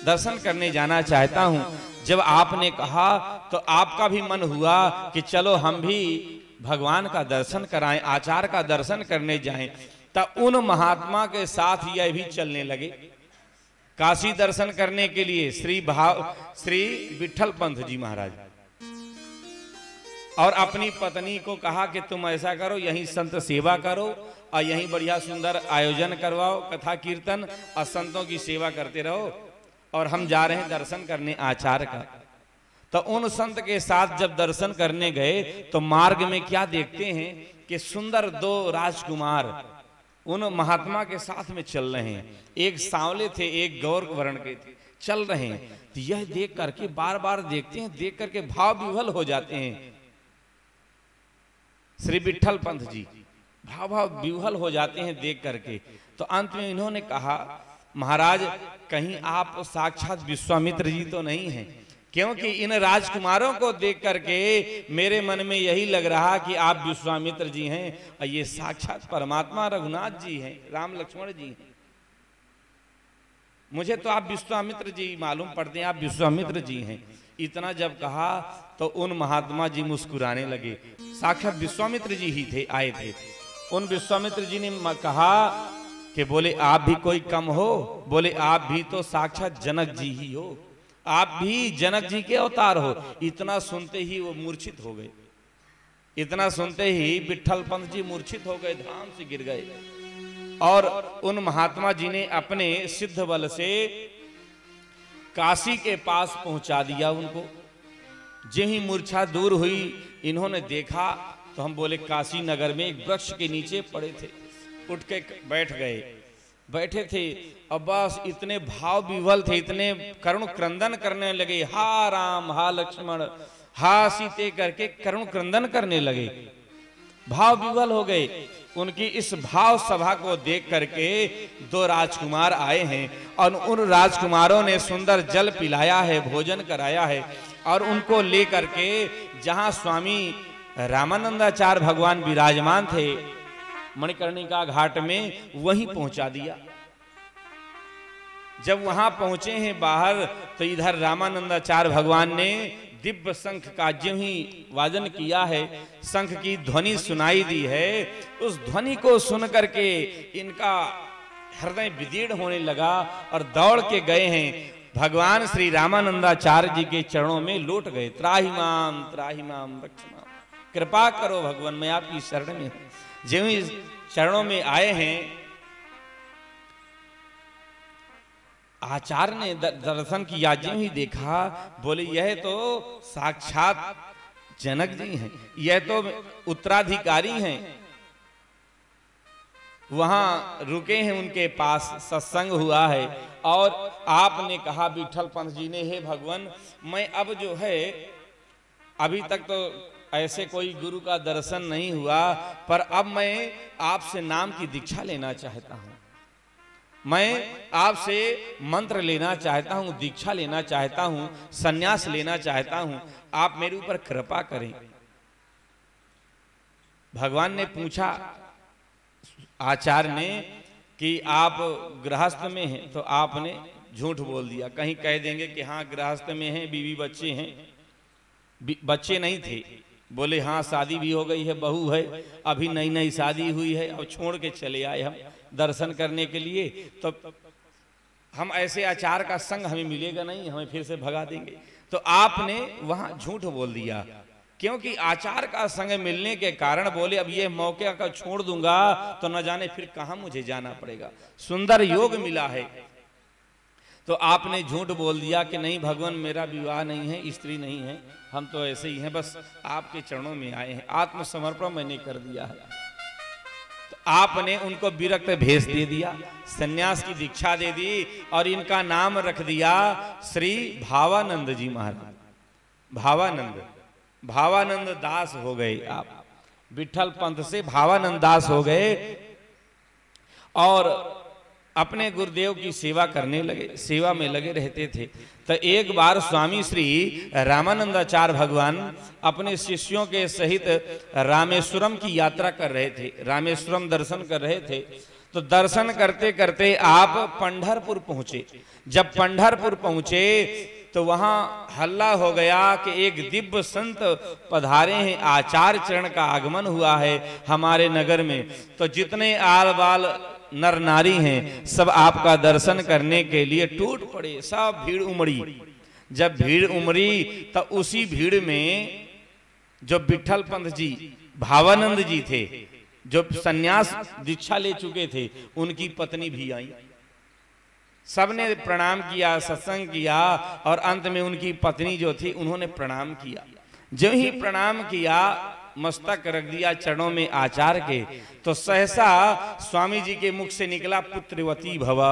दर्शन करने जाना चाहता हूं। जब आपने कहा तो आपका भी मन हुआ कि चलो हम भी भगवान का दर्शन कराएं, आचार्य का दर्शन करने जाएं। तब उन महात्मा के साथ यह भी चलने लगे काशी दर्शन करने के लिए, श्री विठल पंत जी महाराज। और अपनी पत्नी को कहा कि तुम ऐसा करो, यहीं संत सेवा करो और यहीं बढ़िया सुंदर आयोजन करवाओ, कथा कीर्तन और संतों की सेवा करते रहो, और हम जा रहे हैं दर्शन करने आचार्य का। तो उन संत के साथ जब दर्शन करने गए तो मार्ग में क्या देखते हैं कि सुंदर 2 राजकुमार उन महात्मा के साथ में चल रहे हैं। एक सांवले थे, एक गौर वर्ण के थे, चल रहे हैं। तो यह देख करके बार बार देखते हैं, देख करके भाव विह्वल हो जाते हैं। श्री विठल पंत जी भाव विह्वल हो जाते हैं देख करके। तो अंत में इन्होंने कहा, महाराज कहीं आप साक्षात विश्वामित्र जी तो नहीं हैं? क्योंकि इन राजकुमारों को देख करके मेरे मन में यही लग रहा कि आप विश्वामित्र जी हैं और ये साक्षात परमात्मा रघुनाथ जी हैं, राम लक्ष्मण जी हैं। मुझे तो आप विश्वामित्र जी मालूम पड़ते हैं, आप विश्वामित्र जी हैं। इतना जब कहा तो उन महात्मा जी मुस्कुराने लगे, साक्षात विश्वामित्र जी ही थे, आए थे। उन विश्वामित्र जी ने कहा कि बोले आप भी कोई कम हो? बोले आप भी तो साक्षात जनक जी ही हो, आप भी जनक जी के अवतार हो। इतना सुनते ही वो मूर्छित हो गए, इतना सुनते ही विठल पंत जी मूर्छित हो गए, धाम से गिर गए। और उन महात्मा जी ने अपने सिद्ध बल से काशी के पास पहुंचा दिया उनको। जो ही मूर्छा दूर हुई, इन्होंने देखा तो हम बोले काशी नगर में एक वृक्ष के नीचे पड़े थे, उठ के बैठ गए, बैठे थे। अब बस इतने भाव विह्वल थे, इतने करुण क्रंदन करने लगे, हा राम हा लक्ष्मण हा सीते करके करुण क्रंदन करने लगे, भाव विह्वल हो गए। उनकी इस भाव सभा को देख करके 2 राजकुमार आए हैं और उन राजकुमारों ने सुंदर जल पिलाया है, भोजन कराया है, और उनको लेकर के जहां स्वामी रामानंदाचार्य भगवान विराजमान थे मणिकर्णिका घाट में, वहीं पहुंचा दिया। जब वहां पहुंचे हैं बाहर, तो इधर रामानंदाचार्य भगवान ने दिव्य शंख का जो ही वादन किया है, शंख की ध्वनि सुनाई दी है। उस ध्वनि को सुन करके इनका हृदय विदीर्ण होने लगा और दौड़ के गए हैं भगवान श्री रामानंदाचार्य जी के चरणों में लौट गए। त्राहि माम रक्ष माम, कृपा करो भगवान, मैं आपकी शरण में हूं। जो ही चरणों में आए हैं, आचार्य ने दर्शन किया, जो ही देखा बोले यह तो साक्षात जनक जी हैं, यह तो उत्तराधिकारी हैं। वहां रुके हैं, उनके पास सत्संग हुआ है। और आपने कहा विठल पंत जी ने, हे भगवान मैं अब जो है, अभी तक तो ऐसे कोई गुरु का दर्शन नहीं हुआ, पर अब मैं आपसे नाम की दीक्षा लेना चाहता हूं, मैं आपसे मंत्र लेना चाहता हूं, दीक्षा लेना चाहता हूं, सन्यास लेना चाहता हूं, आप मेरे ऊपर कृपा करें। भगवान ने पूछा आचार्य ने कि आप गृहस्थ में हैं, तो आपने झूठ बोल दिया। कहीं कह देंगे कि हाँ गृहस्थ में हैं, बीवी बच्चे हैं, बच्चे नहीं थे। बोले हाँ शादी भी हो गई है, बहू है, अभी नई नई शादी हुई है, अब छोड़ के चले आए हम दर्शन करने के लिए, तो हम ऐसे आचार का संग हमें मिलेगा नहीं, हमें फिर से भगा देंगे। तो आपने वहां झूठ बोल दिया क्योंकि आचार का संग मिलने के कारण बोले अब ये मौके का छोड़ दूंगा तो न जाने फिर कहां मुझे जाना पड़ेगा, सुंदर योग मिला है। तो आपने झूठ बोल दिया कि नहीं भगवान मेरा विवाह नहीं है, स्त्री नहीं है, हम तो ऐसे ही हैं, बस आपके चरणों में आए हैं, आत्मसमर्पण मैंने कर दिया है। तो आपने उनको विरक्त भेष दे दिया, सन्यास की दीक्षा दे दी और इनका नाम रख दिया श्री भावानंद जी महाराज। भावानंद दास हो गए आप, विठल पंथ से भावानंद दास हो गए और अपने गुरुदेव की सेवा करने लगे, सेवा में लगे रहते थे। तो एक बार स्वामी श्री रामानंदाचार्य भगवान अपने शिष्यों के सहित रामेश्वरम की यात्रा कर रहे थे, रामेश्वरम दर्शन कर रहे थे। तो दर्शन करते करते आप पंढरपुर पहुंचे। जब पंढरपुर पहुंचे तो वहां हल्ला हो गया कि एक दिव्य संत पधारे हैं, आचार्य चरण का आगमन हुआ है हमारे नगर में। तो जितने आल बाल नर नारी हैं सब आपका दर्शन करने के लिए टूट पड़े, सब भीड़ उमड़ी। जब भीड़ उमड़ी तो उसी भीड़ में जो विठल पंथ जी भावानंद जी थे, जो सन्यास दीक्षा ले चुके थे, उनकी पत्नी भी आई। सबने प्रणाम किया, सत्संग किया और अंत में उनकी पत्नी जो थी उन्होंने प्रणाम किया। जो ही प्रणाम किया, मस्तक रख दिया चरणों में आचार्य के, तो सहसा स्वामी जी के मुख से निकला पुत्रवती भवा।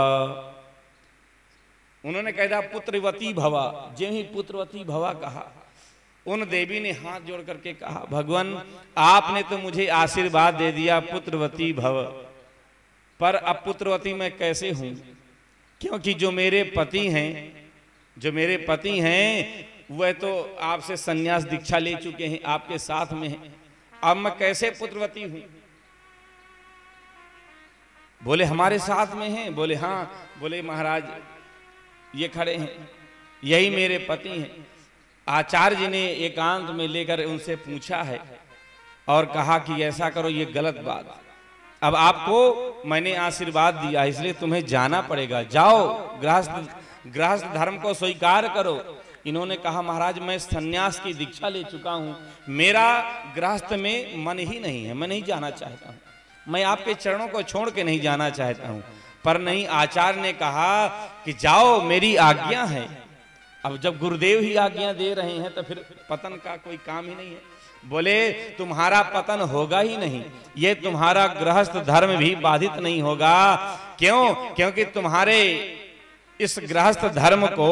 उन्होंने कहा पुत्रवती भवा। जो ही पुत्रवती भवा कहा, उन देवी ने हाथ जोड़ करके कहा भगवान आपने तो मुझे आशीर्वाद दे दिया पुत्रवती भव, पर अब पुत्रवती मैं कैसे हूं, क्योंकि जो मेरे पति हैं वह तो आपसे सन्यास दीक्षा ले चुके हैं, आपके साथ में हैं, अब मैं कैसे पुत्रवती हूं। बोले हमारे साथ में हैं? बोले हाँ। बोले महाराज ये खड़े हैं, यही मेरे पति हैं। आचार्य जी ने एकांत में लेकर उनसे पूछा है और कहा कि ऐसा करो, ये गलत बात, अब आपको मैंने आशीर्वाद दिया इसलिए तुम्हें जाना पड़ेगा, जाओ गृहस्थ धर्म को स्वीकार करो। इन्होंने कहा महाराज मैं सन्यास की दीक्षा ले चुका हूं, मेरा गृहस्थ में मन ही नहीं है, मैं नहीं जाना चाहता हूं, मैं आपके चरणों को छोड़ के नहीं जाना चाहता हूं। पर नहीं, आचार्य ने कहा कि जाओ मेरी आज्ञा है। अब जब गुरुदेव ही आज्ञा दे रहे हैं तो फिर पतन का कोई काम ही नहीं है। बोले तुम्हारा पतन होगा ही नहीं, ये तुम्हारा गृहस्थ धर्म भी बाधित नहीं होगा। क्यों? क्योंकि तुम्हारे इस गृहस्थ धर्म को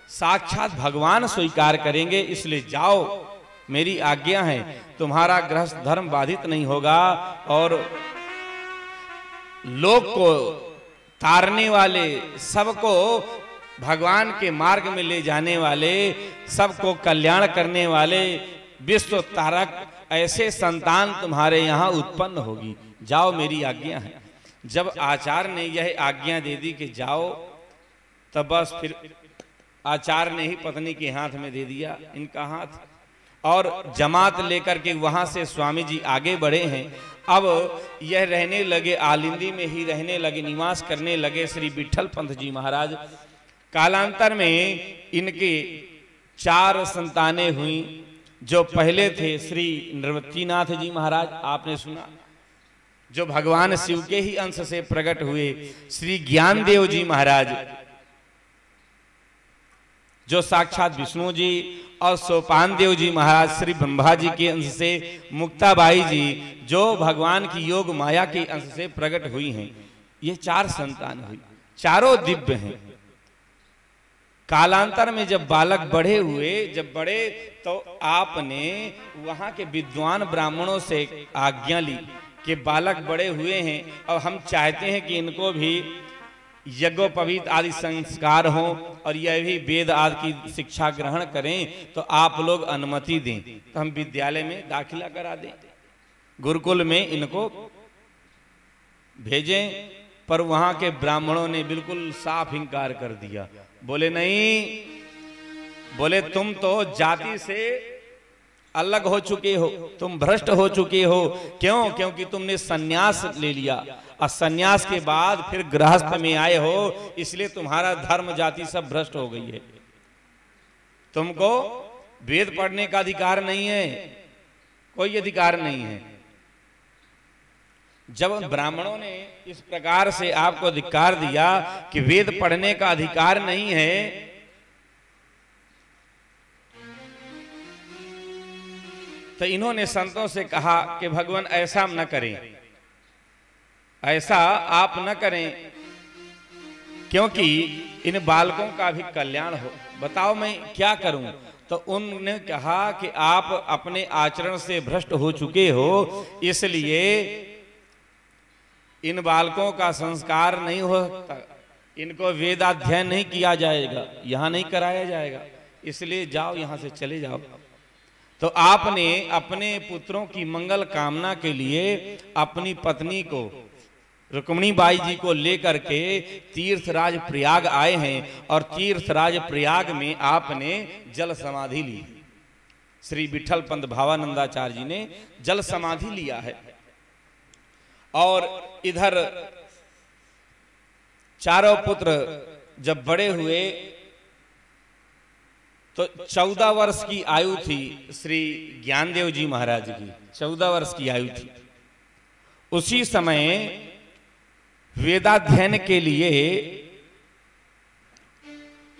साक्षात भगवान स्वीकार करेंगे, इसलिए जाओ मेरी आज्ञा है, तुम्हारा गृहस्थ धर्म बाधित नहीं होगा। और लोक को तारने वाले, सबको भगवान के मार्ग में ले जाने वाले, सबको कल्याण करने वाले, विश्व तारक ऐसे संतान तुम्हारे यहाँ उत्पन्न होगी, जाओ मेरी आज्ञा है। जब आचार्य ने यह आज्ञा दे दी कि जाओ, तब बस फिर आचार्य ने ही पत्नी के हाथ में दे दिया इनका हाथ और जमात लेकर के वहां से स्वामी जी आगे बढ़े हैं। अब यह रहने लगे, आलिंदी में ही रहने लगे, निवास करने लगे श्री विठल पंथ जी महाराज। कालांतर में इनके 4 संतानें हुई। जो पहले थे श्री नृवतीनाथ जी महाराज, आपने सुना, जो भगवान शिव के ही अंश से प्रकट हुए। श्री ज्ञानदेव जी महाराज जो साक्षात विष्णु जी, और सोपान देव जी महाराज श्री ब्रह्मा जी के अंश से। मुक्ताबाई जी जो भगवान की योग माया के अंश से प्रकट हुई हैं। ये 4 संतान हुई, चारों दिव्य हैं। कालांतर में जब बालक बड़े हुए, जब बड़े तो आपने वहां के विद्वान ब्राह्मणों से आज्ञा ली कि बालक बड़े हुए हैं और हम चाहते हैं कि इनको भी यज्ञोपवीत आदि संस्कार हो और यह भी वेद आदि की शिक्षा ग्रहण करें, तो आप लोग अनुमति दें तो हम विद्यालय में दाखिला करा दें, गुरुकुल में इनको भेजें। पर वहां के ब्राह्मणों ने बिल्कुल साफ इंकार कर दिया। बोले नहीं, बोले तुम तो जाति से अलग हो चुके हो, तुम भ्रष्ट हो चुके हो। क्यों? क्योंकि तुमने सन्यास ले लिया और सन्यास के बाद फिर गृहस्थ में आए हो, इसलिए तुम्हारा धर्म जाति सब भ्रष्ट हो गई है। तुमको वेद पढ़ने का अधिकार नहीं है, कोई अधिकार नहीं है। जब ब्राह्मणों ने इस प्रकार से आपको धिक्कार दिया कि वेद पढ़ने का अधिकार नहीं है, तो इन्होंने संतों से कहा कि भगवान ऐसा न करें, ऐसा आप न करें, क्योंकि इन बालकों का भी कल्याण हो। बताओ मैं क्या करूं? तो उन्होंने कहा कि आप अपने आचरण से भ्रष्ट हो चुके हो, इसलिए इन बालकों का संस्कार नहीं हो सकता, इनको वेदाध्ययन नहीं किया जाएगा, यहां नहीं कराया जाएगा, इसलिए जाओ यहां से चले जाओ। तो आपने अपने पुत्रों की मंगल कामना के लिए अपनी पत्नी को रुक्मिणी बाई जी को लेकर के तीर्थराज प्रयाग आए हैं और तीर्थराज प्रयाग में आपने जल समाधि ली। श्री विठल पंत भावानंदाचार्य जी ने जल समाधि लिया है। और इधर चारों पुत्र जब बड़े हुए तो 14 वर्ष की आयु थी श्री ज्ञानदेव जी महाराज की, 14 वर्ष की आयु थी। उसी समय वेदाध्ययन के लिए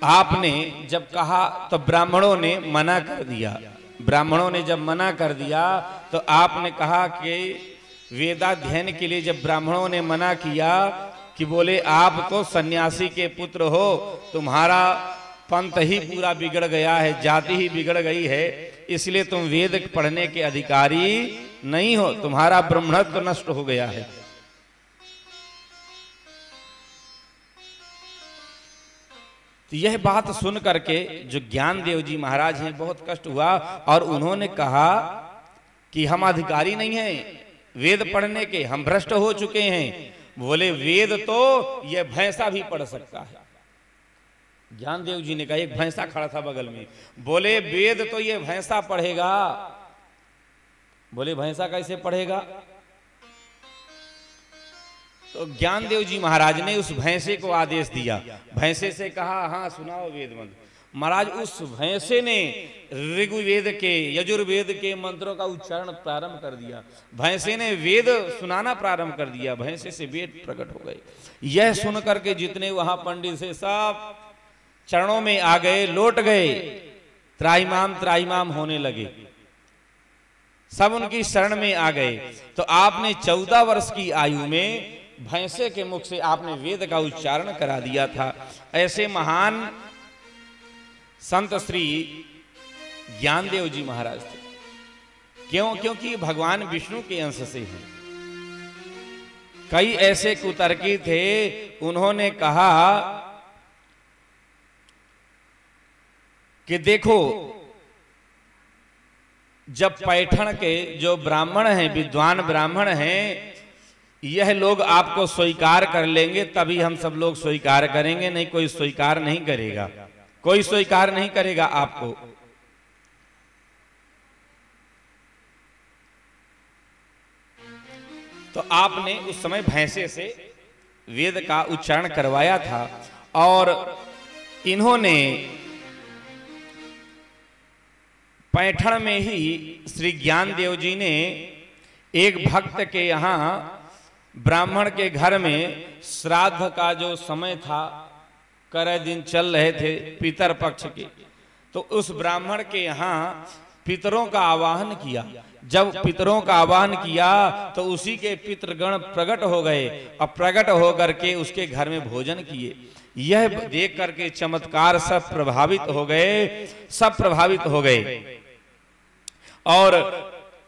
आपने जब कहा तो ब्राह्मणों ने मना कर दिया। ब्राह्मणों ने जब मना कर दिया तो आपने कहा कि वेदाध्ययन के लिए जब ब्राह्मणों ने मना किया कि बोले आप तो सन्यासी के पुत्र हो, तुम्हारा पंथ ही पूरा बिगड़ गया है, जाति ही बिगड़ गई है, इसलिए तुम वेद पढ़ने के अधिकारी नहीं हो, तुम्हारा ब्रह्मत्व नष्ट हो गया है। तो यह बात सुन करके जो ज्ञानदेव जी महाराज हैं बहुत कष्ट हुआ और उन्होंने कहा कि हम अधिकारी नहीं हैं वेद पढ़ने के, हम भ्रष्ट हो चुके हैं। बोले वेद तो यह भैंसा भी पढ़ सकता है। ज्ञानदेव जी ने कहा, एक भैंसा खड़ा था बगल में, बोले वेद तो ये भैंसा पढ़ेगा। बोले भैंसा कैसे पढ़ेगा? तो ज्ञानदेव जी महाराज ने उस भैंसे को आदेश दिया, भैंसे से कहा हाँ सुनाओ वेद मंत्र। महाराज उस भैंसे ने ऋग्वेद के यजुर्वेद के मंत्रों का उच्चारण प्रारंभ कर दिया, भैंसे ने वेद सुनाना प्रारंभ कर दिया, भैंसे से वेद प्रकट हो गए। यह सुन करके जितने वहां पंडित से सब चरणों में आ गए, लौट गए, त्राहिमाम त्राहिमाम होने लगे, सब उनकी शरण में आ गए। तो आपने 14 वर्ष की आयु में भैंसे के मुख से आपने वेद का उच्चारण करा दिया था। ऐसे महान संत श्री ज्ञानदेव जी महाराज थे। क्यों? क्योंकि भगवान विष्णु के अंश से हैं। कई ऐसे कुतर्की थे, उन्होंने कहा कि देखो जब पैठण के जो ब्राह्मण हैं, विद्वान ब्राह्मण हैं, यह लोग आपको स्वीकार कर लेंगे तभी हम सब लोग स्वीकार करेंगे, नहीं कोई स्वीकार नहीं करेगा, कोई स्वीकार नहीं करेगा आपको। तो आपने उस समय भैंसे से वेद का उच्चारण करवाया था। और इन्होंने पैठण में ही श्री ज्ञानदेव जी ने एक भक्त के यहाँ ब्राह्मण के घर में श्राद्ध का जो समय था, करे दिन चल रहे थे पितर पक्ष के, तो उस ब्राह्मण के यहाँ पितरों का आवाहन किया। जब पितरों का आवाहन किया तो उसी के पितृगण प्रकट हो गए और प्रकट होकर के उसके घर में भोजन किए। यह देख करके चमत्कार सब प्रभावित हो गए, सब प्रभावित हो गए। और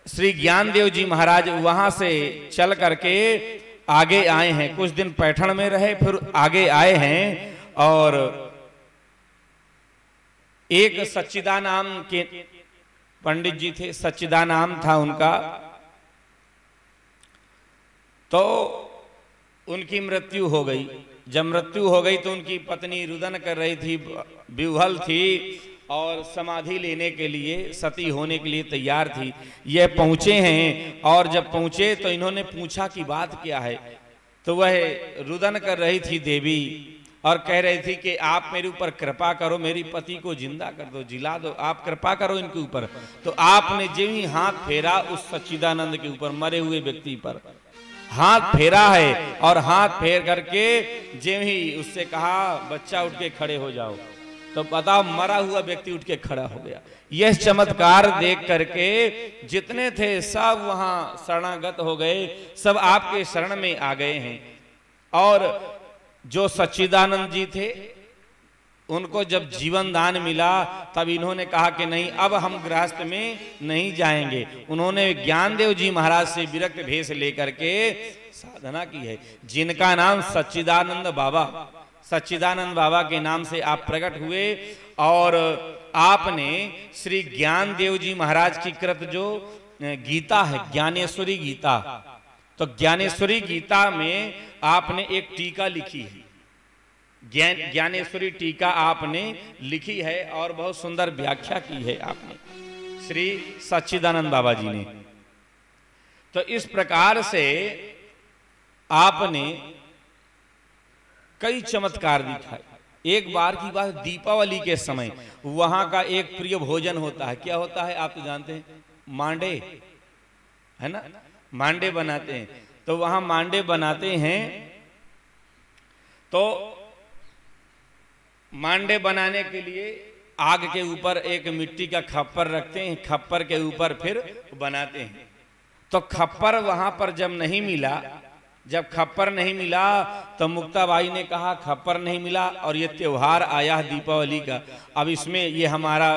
श्री ज्ञानदेव जी महाराज वहां से चल करके आगे आए हैं, कुछ दिन पैठण में रहे, फिर आगे आए हैं। और एक सच्चिदा नाम के पंडित जी थे, सच्चिदा नाम था उनका, तो उनकी मृत्यु हो गई। जब मृत्यु हो गई तो उनकी पत्नी रुदन कर रही थी, विह्वल थी और समाधि लेने के लिए, सती होने के लिए तैयार थी। यह पहुंचे हैं और जब पहुंचे तो इन्होंने पूछा कि बात क्या है। तो वह रुदन कर रही थी देवी और कह रही थी कि आप मेरे ऊपर कृपा करो, मेरी पति को जिंदा कर दो, जिला दो, आप कृपा करो इनके ऊपर। तो आपने जो ही हाथ फेरा उस सच्चिदानंद के ऊपर, मरे हुए व्यक्ति पर हाथ फेरा है, और हाथ फेर करके जो ही उससे कहा बच्चा उठ के खड़े हो जाओ, तो बताओ मरा हुआ व्यक्ति उठ के खड़ा हो गया। यह चमत्कार देख करके जितने थे सब वहां शरणागत हो गए, सब आपके शरण में आ गए हैं। और जो सच्चिदानंद जी थे उनको जब जीवन दान मिला तब इन्होंने कहा कि नहीं, अब हम गृहस्थ में नहीं जाएंगे। उन्होंने ज्ञानदेव जी महाराज से विरक्त भेष लेकर के साधना की है, जिनका नाम सच्चिदानंद बाबा, सच्चिदानंद बाबा के नाम से आप प्रकट हुए। और आपने श्री ज्ञानदेव जी महाराज की कृत जो गीता है, ज्ञानेश्वरी गीता, तो ज्ञानेश्वरी गीता में आपने एक टीका लिखी है, ज्ञानेश्वरी टीका आपने लिखी है और बहुत सुंदर व्याख्या की है आपने, श्री सच्चिदानंद बाबा जी ने। तो इस प्रकार से आपने कई चमत्कार दिखाए। एक बार की बात, दीपावली के समय वहां का एक प्रिय भोजन होता है, क्या होता है आप तो जानते हैं, मांडे, है ना, मांडे बनाते हैं। तो वहां मांडे बनाते हैं, तो मांडे बनाने के लिए आग के ऊपर एक मिट्टी का खप्पर रखते हैं, खप्पर के ऊपर फिर बनाते हैं। तो खप्पर वहां पर जब नहीं मिला, जब खप्पर नहीं मिला तो मुक्ताबाई ने कहा खप्पर नहीं मिला और ये त्योहार आया है दीपावली का, अब इसमें ये हमारा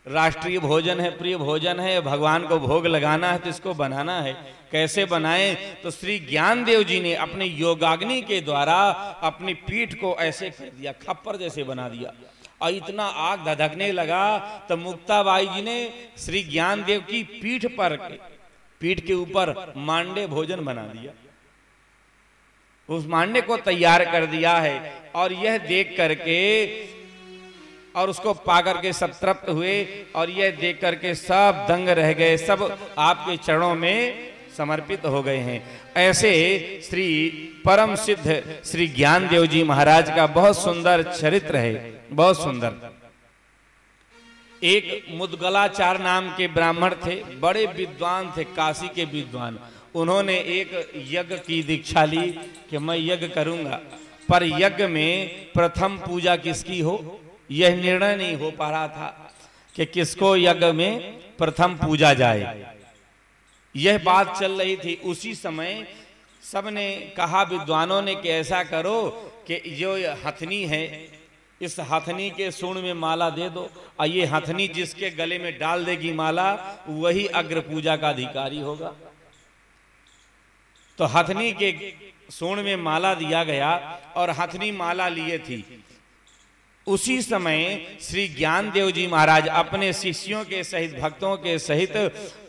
राष्ट्रीय भोजन है, प्रिय भोजन है, भगवान को भोग लगाना है, तो इसको बनाना है, कैसे बनाएं। तो श्री ज्ञानदेव जी ने अपने योगाग्नि के द्वारा अपनी पीठ को ऐसे कर दिया, खप्पर जैसे बना दिया, और इतना आग धधकने लगा। तो मुक्ताबाई जी ने श्री ज्ञानदेव की पीठ के ऊपर मांडे भोजन बना दिया, उस मांडे को तैयार कर दिया है। और यह देख करके और उसको पा करके सब तृप्त हुए, और यह देख करके सब दंग रह गए, सब आपके चरणों में समर्पित हो गए हैं। ऐसे श्री परम सिद्ध श्री ज्ञानदेव जी महाराज का बहुत सुंदर चरित्र है, बहुत सुंदर। एक मुदगलाचार नाम के ब्राह्मण थे, बड़े विद्वान थे, काशी के विद्वान। उन्होंने एक यज्ञ की दीक्षा ली कि मैं यज्ञ करूंगा, पर यज्ञ में प्रथम पूजा किसकी हो यह निर्णय नहीं हो पा रहा था कि किसको यज्ञ में प्रथम पूजा जाए, यह बात चल रही थी। उसी समय सबने कहा, विद्वानों ने, कि ऐसा करो कि जो हथनी है, इस हथनी के सूंड में माला दे दो, और ये हथनी जिसके गले में डाल देगी माला, वही अग्र पूजा का अधिकारी होगा। तो हथनी के सूंड में माला दिया गया और हथनी माला लिए थी। उसी समय श्री ज्ञानदेव जी महाराज अपने शिष्यों के सहित, भक्तों के सहित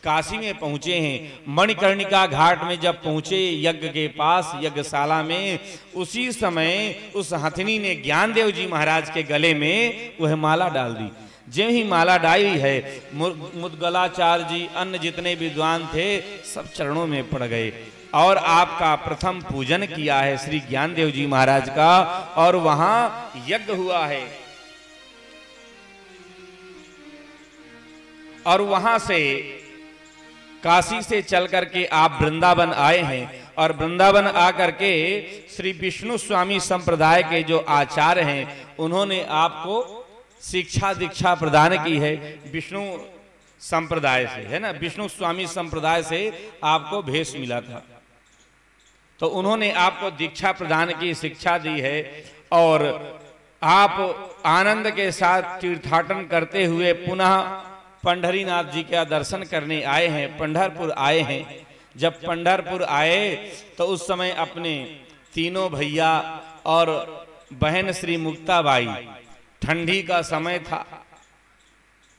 काशी में पहुंचे हैं। मणिकर्णिका घाट में जब पहुंचे यज्ञ के पास, यज्ञशाला में, उसी समय उस हथनी ने ज्ञानदेव जी महाराज के गले में वह माला डाल दी। जो ही माला डाली है, मुदगलाचार्य जी, अन्य जितने विद्वान थे, सब चरणों में पड़ गए और आपका प्रथम पूजन किया है श्री ज्ञानदेव जी महाराज का, और वहां यज्ञ हुआ है। और वहां से काशी से चल करके आप वृंदावन आए हैं, और वृंदावन आकर के श्री विष्णु स्वामी संप्रदाय के जो आचार्य हैं, उन्होंने आपको शिक्षा दीक्षा प्रदान की है। विष्णु संप्रदाय से, है ना, विष्णु स्वामी संप्रदाय से आपको भेष मिला था, तो उन्होंने आपको दीक्षा प्रदान की, शिक्षा दी है। और आप आनंद के साथ तीर्थाटन करते हुए पुनः पंढरीनाथ जी का दर्शन करने आए हैं, पंढरपुर आए हैं। जब पंढरपुर आए तो उस समय अपने तीनों भैया और बहन श्री मुक्ताबाई, ठंडी का समय था,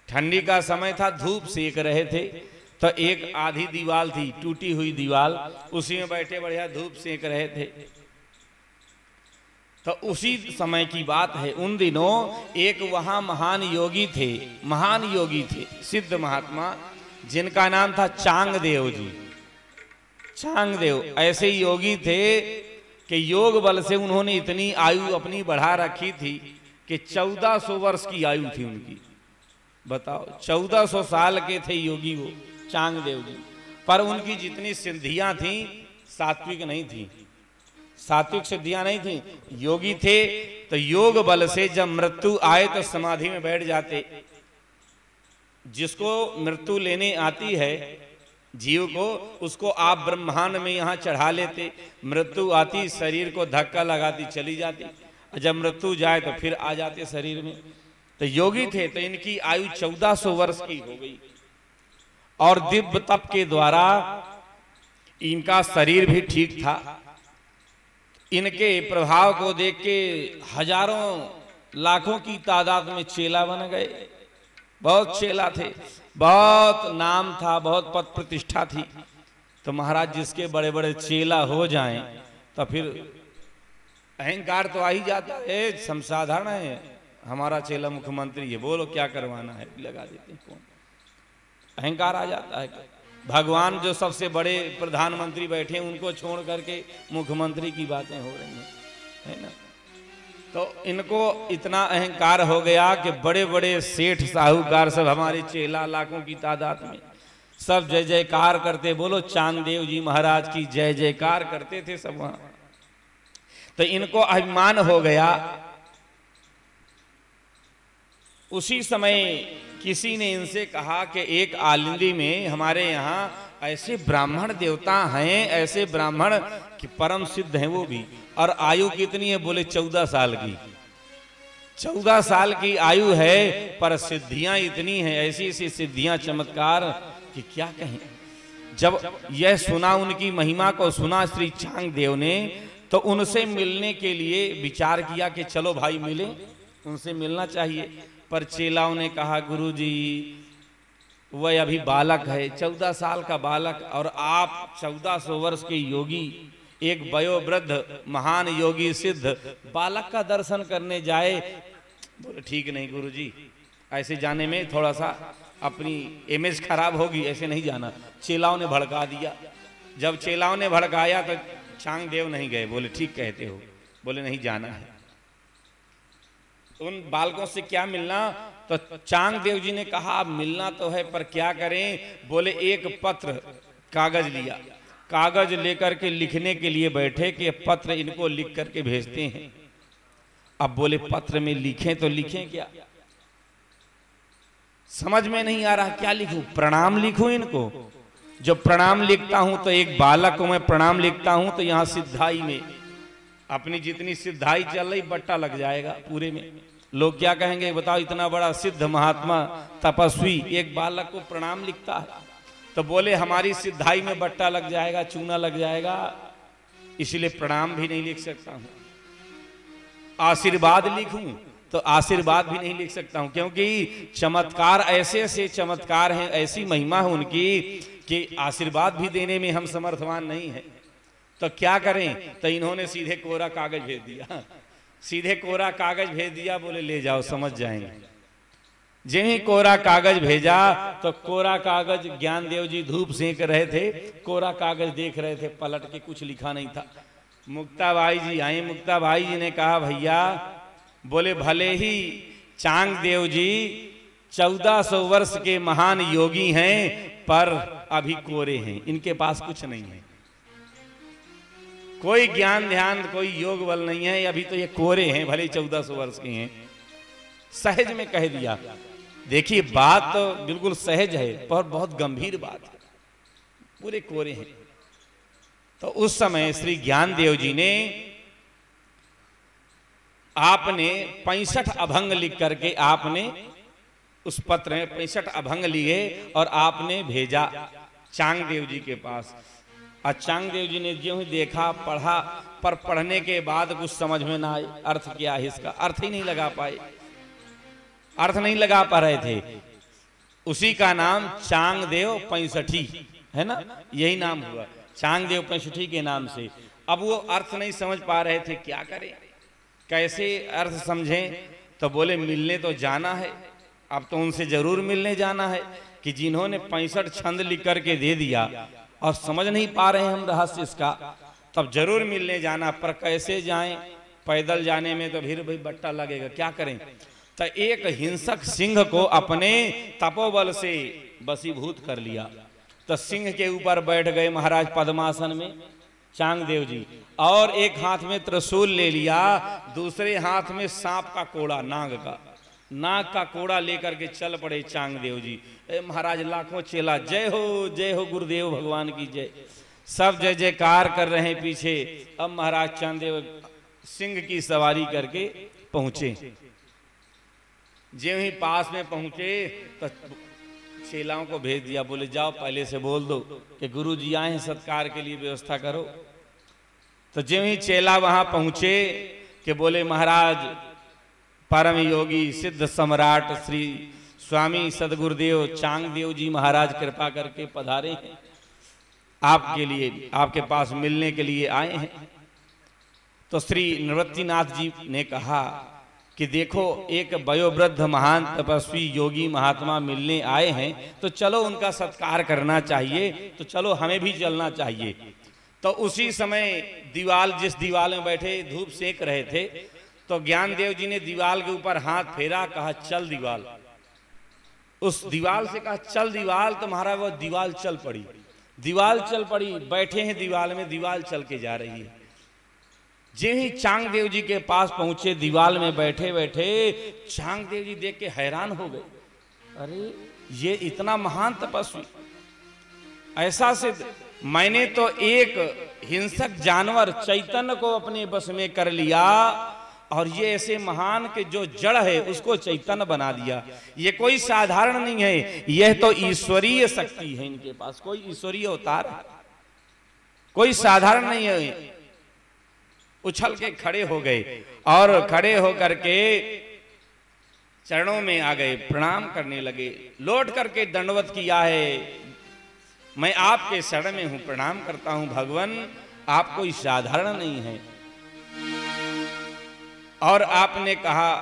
ठंडी का समय था, धूप सेक रहे थे। तो एक आधी दीवार थी, टूटी हुई दीवार, उसी में बैठे बढ़िया धूप सेक रहे थे। तो उसी समय की बात है, उन दिनों एक वहां महान योगी थे, महान योगी थे, सिद्ध महात्मा, जिनका नाम था चांगदेव जी। चांगदेव ऐसे योगी थे कि योग बल से उन्होंने इतनी आयु अपनी बढ़ा रखी थी कि 1400 वर्ष की आयु थी उनकी। बताओ, 1400 साल के थे योगी वो चांगदेव जी, पर उनकी जितनी सिद्धियां थी सात्विक नहीं थी, सात्विक सिद्धियां नहीं थी, योगी थे। तो योग बल से जब मृत्यु आए तो समाधि में बैठ जाते। जिसको मृत्यु लेने आती है जीव को, उसको आप ब्रह्मांड में यहां चढ़ा लेते, मृत्यु आती शरीर को धक्का लगाती चली जाती, जब मृत्यु जाए तो फिर आ जाते शरीर में। तो योगी थे, तो इनकी आयु 1400 वर्ष की हो गई और दिव्य तप के द्वारा इनका शरीर भी ठीक था। इनके प्रभाव को देख के हजारों लाखों की तादाद में चेला बन गए। बहुत चेला थे, बहुत नाम था, बहुत पद प्रतिष्ठा थी। तो महाराज जिसके बड़े बड़े चेला हो जाएं तो फिर अहंकार तो आ ही जाता है। साधारण है, हमारा चेला मुख्यमंत्री है, बोलो क्या करवाना है, लगा देते हैं फोन। अहंकार आ जाता है। भगवान जो सबसे बड़े प्रधानमंत्री बैठे हैं उनको छोड़ करके मुख्यमंत्री की बातें हो रही हैं, है ना। तो इनको इतना अहंकार हो गया कि बड़े बड़े सेठ साहूकार सब हमारे चेला लाखों की तादाद में सब जय जयकार करते, बोलो चांगदेव जी महाराज की जय जयकार करते थे सब वहां। तो इनको अभिमान हो गया। उसी समय किसी ने इनसे कहा कि एक आलिंदी में हमारे यहाँ ऐसे ब्राह्मण देवता हैं, ऐसे ब्राह्मण कि परम सिद्ध हैं वो भी, और आयु कितनी है, बोले 14 साल की। 14 साल की आयु है पर सिद्धियां इतनी हैं, ऐसी ऐसी सिद्धियां चमत्कार कि क्या कहें। जब यह सुना, उनकी महिमा को सुना श्री चांगदेव ने, तो उनसे मिलने के लिए विचार किया कि चलो भाई मिले, उनसे मिलना चाहिए। पर चेलाओं ने कहा गुरुजी वह अभी बालक है, 14 साल का बालक, और आप 1400 वर्ष के योगी, एक वयोवृद्ध महान योगी सिद्ध बालक का दर्शन करने जाए। बोले ठीक नहीं गुरुजी, ऐसे जाने में थोड़ा सा अपनी इमेज खराब होगी, ऐसे नहीं जाना। चेलाओं ने भड़का दिया। जब चेलाओं ने भड़काया तो चांगदेव नहीं गए। बोले ठीक कहते हो, बोले नहीं जाना है। उन बालकों से क्या मिलना, तो चांगदेव जी ने कहा मिलना तो है पर क्या करें। बोले एक पत्र कागज लिया, कागज लेकर के लिखने के लिए बैठे कि पत्र इनको लिख करके भेजते हैं। अब बोले पत्र में लिखें तो लिखें क्या, समझ में नहीं आ रहा क्या लिखूं। प्रणाम लिखूं इनको। जब प्रणाम लिखता हूं तो एक बालक को मैं प्रणाम लिखता हूं तो यहां सिद्धाई में अपनी जितनी सिद्धाई चल रही बट्टा लग जाएगा पूरे में। लोग क्या कहेंगे बताओ, इतना बड़ा सिद्ध महात्मा तपस्वी एक बालक को प्रणाम लिखता है। तो बोले हमारी सिद्धाई में बट्टा लग जाएगा, चूना लग जाएगा, इसलिए प्रणाम भी नहीं लिख सकता हूं। आशीर्वाद लिखूं तो आशीर्वाद भी नहीं लिख सकता हूं, क्योंकि चमत्कार ऐसे ऐसे चमत्कार हैं, ऐसी महिमा है उनकी कि आशीर्वाद भी देने में हम समर्थवान नहीं है। तो क्या करें। तो इन्होंने सीधे कोरा कागज भेज दिया, सीधे कोरा कागज भेज दिया। बोले ले जाओ समझ जाएंगे। जिन्हीं कोरा कागज भेजा तो कोरा कागज ज्ञानदेव जी धूप सेंक रहे थे, कोरा कागज देख रहे थे, पलट के कुछ लिखा नहीं था। मुक्ताबाई जी आई, मुक्ताबाई जी ने कहा भैया, बोले भले ही चांगदेव जी 1400 वर्ष के महान योगी हैं पर अभी कोरे हैं, इनके पास कुछ नहीं है, कोई ज्ञान ध्यान कोई योग बल नहीं है, अभी तो ये कोरे हैं, भले 1400 वर्ष के हैं। सहज में कह दिया। देखिए बात तो बिल्कुल सहज है पर बहुत गंभीर बात है, पूरे कोरे हैं। तो उस समय श्री ज्ञानदेव जी ने आपने 65 अभंग लिख करके आपने उस पत्र में 65 अभंग लिए और आपने भेजा चांगदेव जी के पास। और चांगदेव जी ने जो ही देखा पढ़ा, पर पढ़ने के बाद कुछ समझ में ना आए अर्थ क्या है इसका, अर्थ ही नहीं लगा पाए, अर्थ नहीं लगा पा रहे थे। उसी का नाम चांगदेव 65 है ना, यही नाम हुआ चांगदेव 65 के नाम से। अब वो अर्थ नहीं समझ पा रहे थे, क्या करें कैसे अर्थ समझें। तो बोले मिलने तो जाना है, अब तो उनसे जरूर मिलने जाना है कि जिन्होंने 65 छंद लिख करके दे दिया और समझ नहीं पा रहे हैं हम रहस्य इसका, तब जरूर मिलने जाना, पर कैसे जाएं? पैदल जाने में तो फिर भाई बट्टा लगेगा, क्या करें? तो एक हिंसक सिंह को अपने तपोबल से वशीभूत कर लिया। तो सिंह के ऊपर बैठ गए महाराज पद्मासन में चांगदेव जी, और एक हाथ में त्रिशूल ले लिया, दूसरे हाथ में सांप का कोड़ा, नाग का कोड़ा लेकर के चल पड़े चांगदेव जी। महाराज लाखों चेला जय हो गुरुदेव भगवान की जय, सब जय जयकार कर रहे हैं पीछे। अब महाराज चांगदेव सिंह की सवारी करके पहुंचे। जो ही पास में पहुंचे तो चेलाओं को भेज दिया, बोले जाओ पहले से बोल दो कि गुरु जी आए हैं, सत्कार के लिए व्यवस्था करो। तो जो ही चेला वहां पहुंचे कि बोले महाराज परम योगी सिद्ध सम्राट श्री स्वामी सदगुरुदेव चांगदेव जी महाराज कृपा करके पधारे हैं, आपके लिए, आपके पास मिलने के लिए आए हैं। तो श्री निवृत्तिनाथ जी ने कहा कि देखो एक वयोवृद्ध महान तपस्वी योगी महात्मा मिलने आए हैं, तो चलो उनका सत्कार करना चाहिए, तो चलो हमें भी चलना चाहिए। तो उसी समय दीवाल, जिस दीवाल में बैठे धूप सेक रहे थे, तो ज्ञानदेव जी ने दीवाल के ऊपर हाथ फेरा, कहा चल दीवाल। उस दीवाल से कहा चल दीवाल, तो महाराज वो दीवाल चल पड़ी, दीवाल चल पड़ी, बैठे हैं दीवाल में, दीवाल चल के जा रही है। जे ही चांगदेव जी के पास पहुंचे, दीवाल में बैठे बैठे चांगदेव जी देख के हैरान हो गए, अरे ये इतना महान तपस्वी, ऐसा सिद्ध, मैंने तो एक हिंसक जानवर चैतन्य को अपने बस में कर लिया, और ये ऐसे महान के जो जड़ है उसको चैतन्य बना दिया। ये कोई साधारण नहीं है, यह तो ईश्वरीय शक्ति है इनके पास, कोई ईश्वरीय अवतार है, कोई साधारण नहीं है। उछल के खड़े हो गए और खड़े होकर के चरणों में आ गए, प्रणाम करने लगे, लौट करके दंडवत किया है, मैं आपके शरण में हूं, प्रणाम करता हूं भगवान, आप कोई साधारण नहीं है। और आपने कहा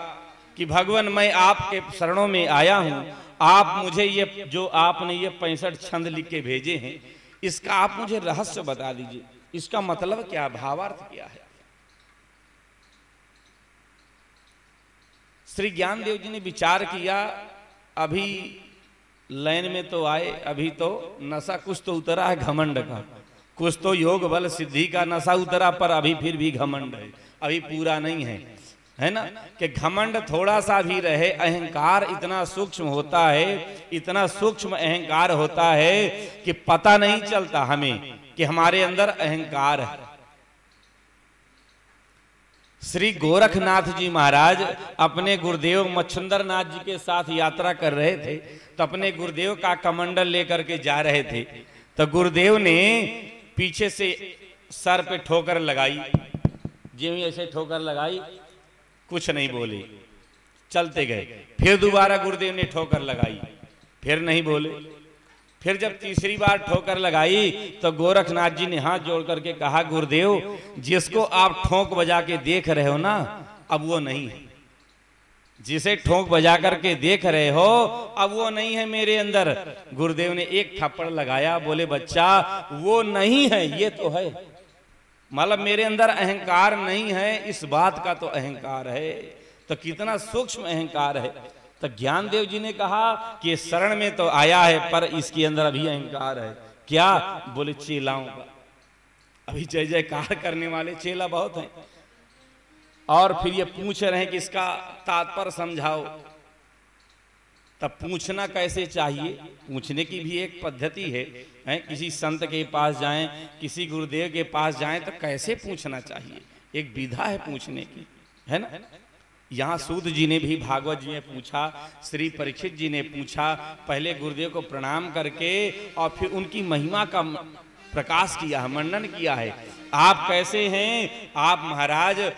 कि भगवान मैं आपके शरणों में आया हूं, आप मुझे ये जो आपने ये 65 छंद लिख के भेजे हैं, इसका आप मुझे रहस्य बता दीजिए, इसका मतलब क्या, भावार्थ क्या है। श्री ज्ञानदेव जी ने विचार किया, अभी लाइन में तो आए, अभी तो नशा कुछ तो उतरा है घमंड का, कुछ तो योग बल सिद्धि का नशा उतरा, पर अभी फिर भी घमंड है, अभी पूरा नहीं है ना, कि घमंड थोड़ा सा भी रहे, अहंकार इतना सूक्ष्म होता है, इतना सूक्ष्म अहंकार होता है कि पता नहीं चलता हमें कि हमारे अंदर अहंकार है। श्री गोरखनाथ जी महाराज अपने गुरुदेव मच्छिंद्र नाथ जी के साथ यात्रा कर रहे थे, तो अपने गुरुदेव का कमंडल लेकर के जा रहे थे, तो गुरुदेव ने पीछे से सर पे ठोकर लगाई, जो ऐसे ठोकर लगाई, कुछ नहीं बोले, चलते गए। फिर दोबारा गुरुदेव ने ठोकर लगाई, फिर नहीं बोले। फिर जब तीसरी बार ठोकर लगाई तो गोरखनाथ जी ने हाथ जोड़ करके कहा, गुरुदेव जिसको आप ठोंक बजा के देख रहे हो ना, अब वो नहीं है, जिसे ठोंक बजा करके देख रहे हो अब वो नहीं है मेरे अंदर। गुरुदेव ने एक थप्पड़ लगाया, बोले बच्चा वो नहीं है, ये तो है, मतलब मेरे अंदर अहंकार नहीं है, इस बात का तो अहंकार है। तो कितना सूक्ष्म अहंकार है। तो ज्ञानदेव जी ने कहा कि शरण में तो आया है, पर इसके अंदर अभी अहंकार है। क्या? बोले चेलाओं का, अभी जय जयकार करने वाले चेला बहुत हैं, और फिर ये पूछ रहे हैं कि इसका तात्पर्य समझाओ। तब पूछना कैसे चाहिए, पूछने की भी एक पद्धति है, किसी संत के पास जाएं, किसी गुरुदेव के पास जाएं तो कैसे पूछना चाहिए, एक विधा है पूछने की, है ना। यहाँ सूत जी ने भी भागवत जी में पूछा, श्री परीक्षित जी ने पूछा, पहले गुरुदेव को प्रणाम करके और फिर उनकी महिमा का प्रकाश किया है, वर्णन किया है। आप कैसे हैं? आप महाराज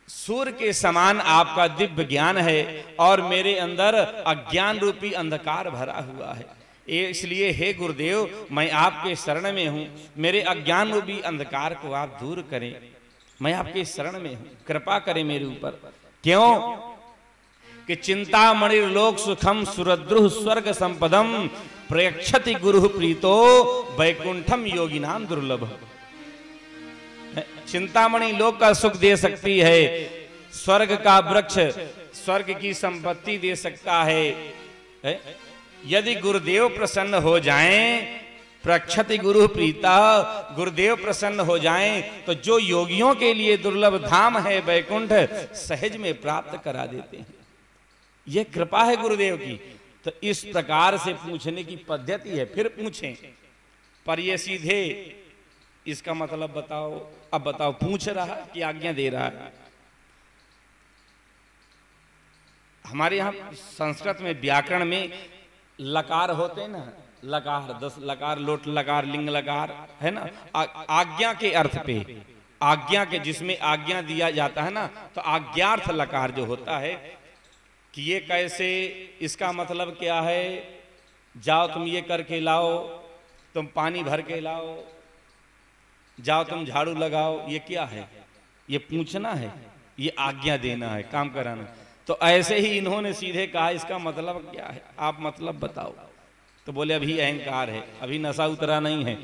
सूर्य के समान आपका दिव्य ज्ञान है, और मेरे अंदर अज्ञान रूपी अंधकार भरा हुआ है, इसलिए हे गुरुदेव मैं आपके शरण में हूँ, मेरे अज्ञान रूपी अंधकार को आप दूर करें, मैं आपके शरण में हूँ, कृपा करें मेरे ऊपर। क्यों? कि चिंतामणि लोक सुखम सुरद्रुह स्वर्ग संपदम प्रयक्षति गुरु प्रीतो वैकुंठम योगिनाम दुर्लभ। चिंतामणि लोक का सुख दे सकती है, स्वर्ग का वृक्ष स्वर्ग की संपत्ति दे सकता है। यदि गुरुदेव प्रसन्न हो जाएं, प्रक्षति गुरु प्रीता, गुरुदेव प्रसन्न हो जाएं तो जो योगियों के लिए दुर्लभ धाम है वैकुंठ, सहज में प्राप्त करा देते हैं। यह कृपा है गुरुदेव की। तो इस प्रकार से पूछने की पद्धति है। फिर पूछें, पर ये सीधे इसका मतलब बताओ। अब बताओ, पूछ रहा कि आज्ञा दे रहा है? हमारे यहाँ संस्कृत में व्याकरण में लकार होते हैं ना, लकार, 10 लकार, लोट लकार, लिंग लकार, है ना। आज्ञा के अर्थ पे, आज्ञा के, जिसमें आज्ञा दिया जाता है ना, तो आज्ञार्थ लकार जो होता है कि ये कैसे, इसका मतलब क्या है, जाओ तुम ये करके लाओ, तुम पानी भर के लाओ, जाओ तुम झाड़ू लगाओ, ये क्या है? ये पूछना है, ये आज्ञा देना है, काम कराना। तो ऐसे ही इन्होंने सीधे कहा इसका मतलब क्या है, आप मतलब बताओ। तो बोले अभी अहंकार है, अभी नशा उतरा नहीं है।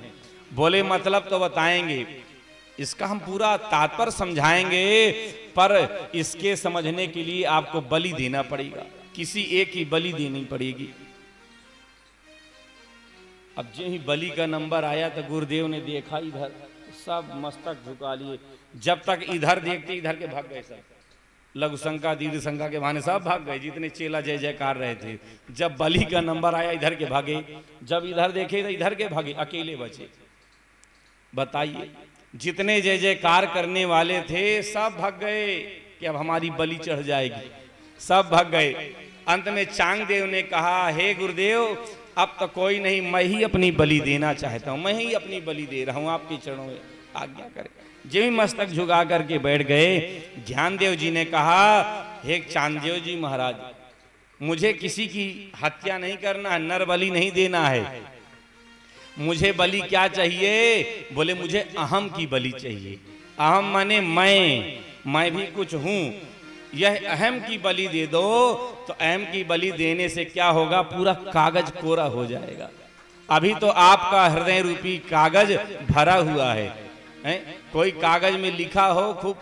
बोले मतलब तो बताएंगे, इसका हम पूरा तात्पर्य समझाएंगे, पर इसके समझने के लिए आपको बलि देना पड़ेगा, किसी एक की बलि देनी पड़ेगी। अब जो ही बलि का नंबर आया तो गुरुदेव ने देखा इधर, सब मस्तक झुका लिए। जब तक इधर देखते इधर के भाग गए सब, लघु शंका दीर्घ शंका के बहाने सब भाग गए, जितने चेला जय जयकार रहे थे। जब बलि का नंबर आया इधर के भागे, जब इधर देखे तो इधर के भागे, अकेले बचे। बताइए, जितने जय जयकार करने वाले थे सब भाग गए कि अब हमारी बलि चढ़ जाएगी, सब भाग गए। अंत में चांगदेव ने कहा, हे गुरुदेव अब तो कोई नहीं, मैं ही अपनी बलि देना चाहता हूं, मैं ही अपनी बलि दे रहा हूं, आपके चरणों में आज्ञा करें। जो ही मस्तक झुका करके बैठ गए, ज्ञानदेव जी ने कहा, हे चांददेव जी महाराज, मुझे किसी की हत्या नहीं करना है, नर बलि नहीं देना है। मुझे बलि क्या चाहिए? बोले मुझे अहम की बलि चाहिए। अहम माने मैं भी कुछ हूं, यह अहम की बलि दे दो। तो अहम की बलि देने से क्या होगा? पूरा कागज कोरा हो जाएगा। अभी तो आपका हृदय रूपी कागज भरा हुआ है, कोई कागज में लिखा हो खूब,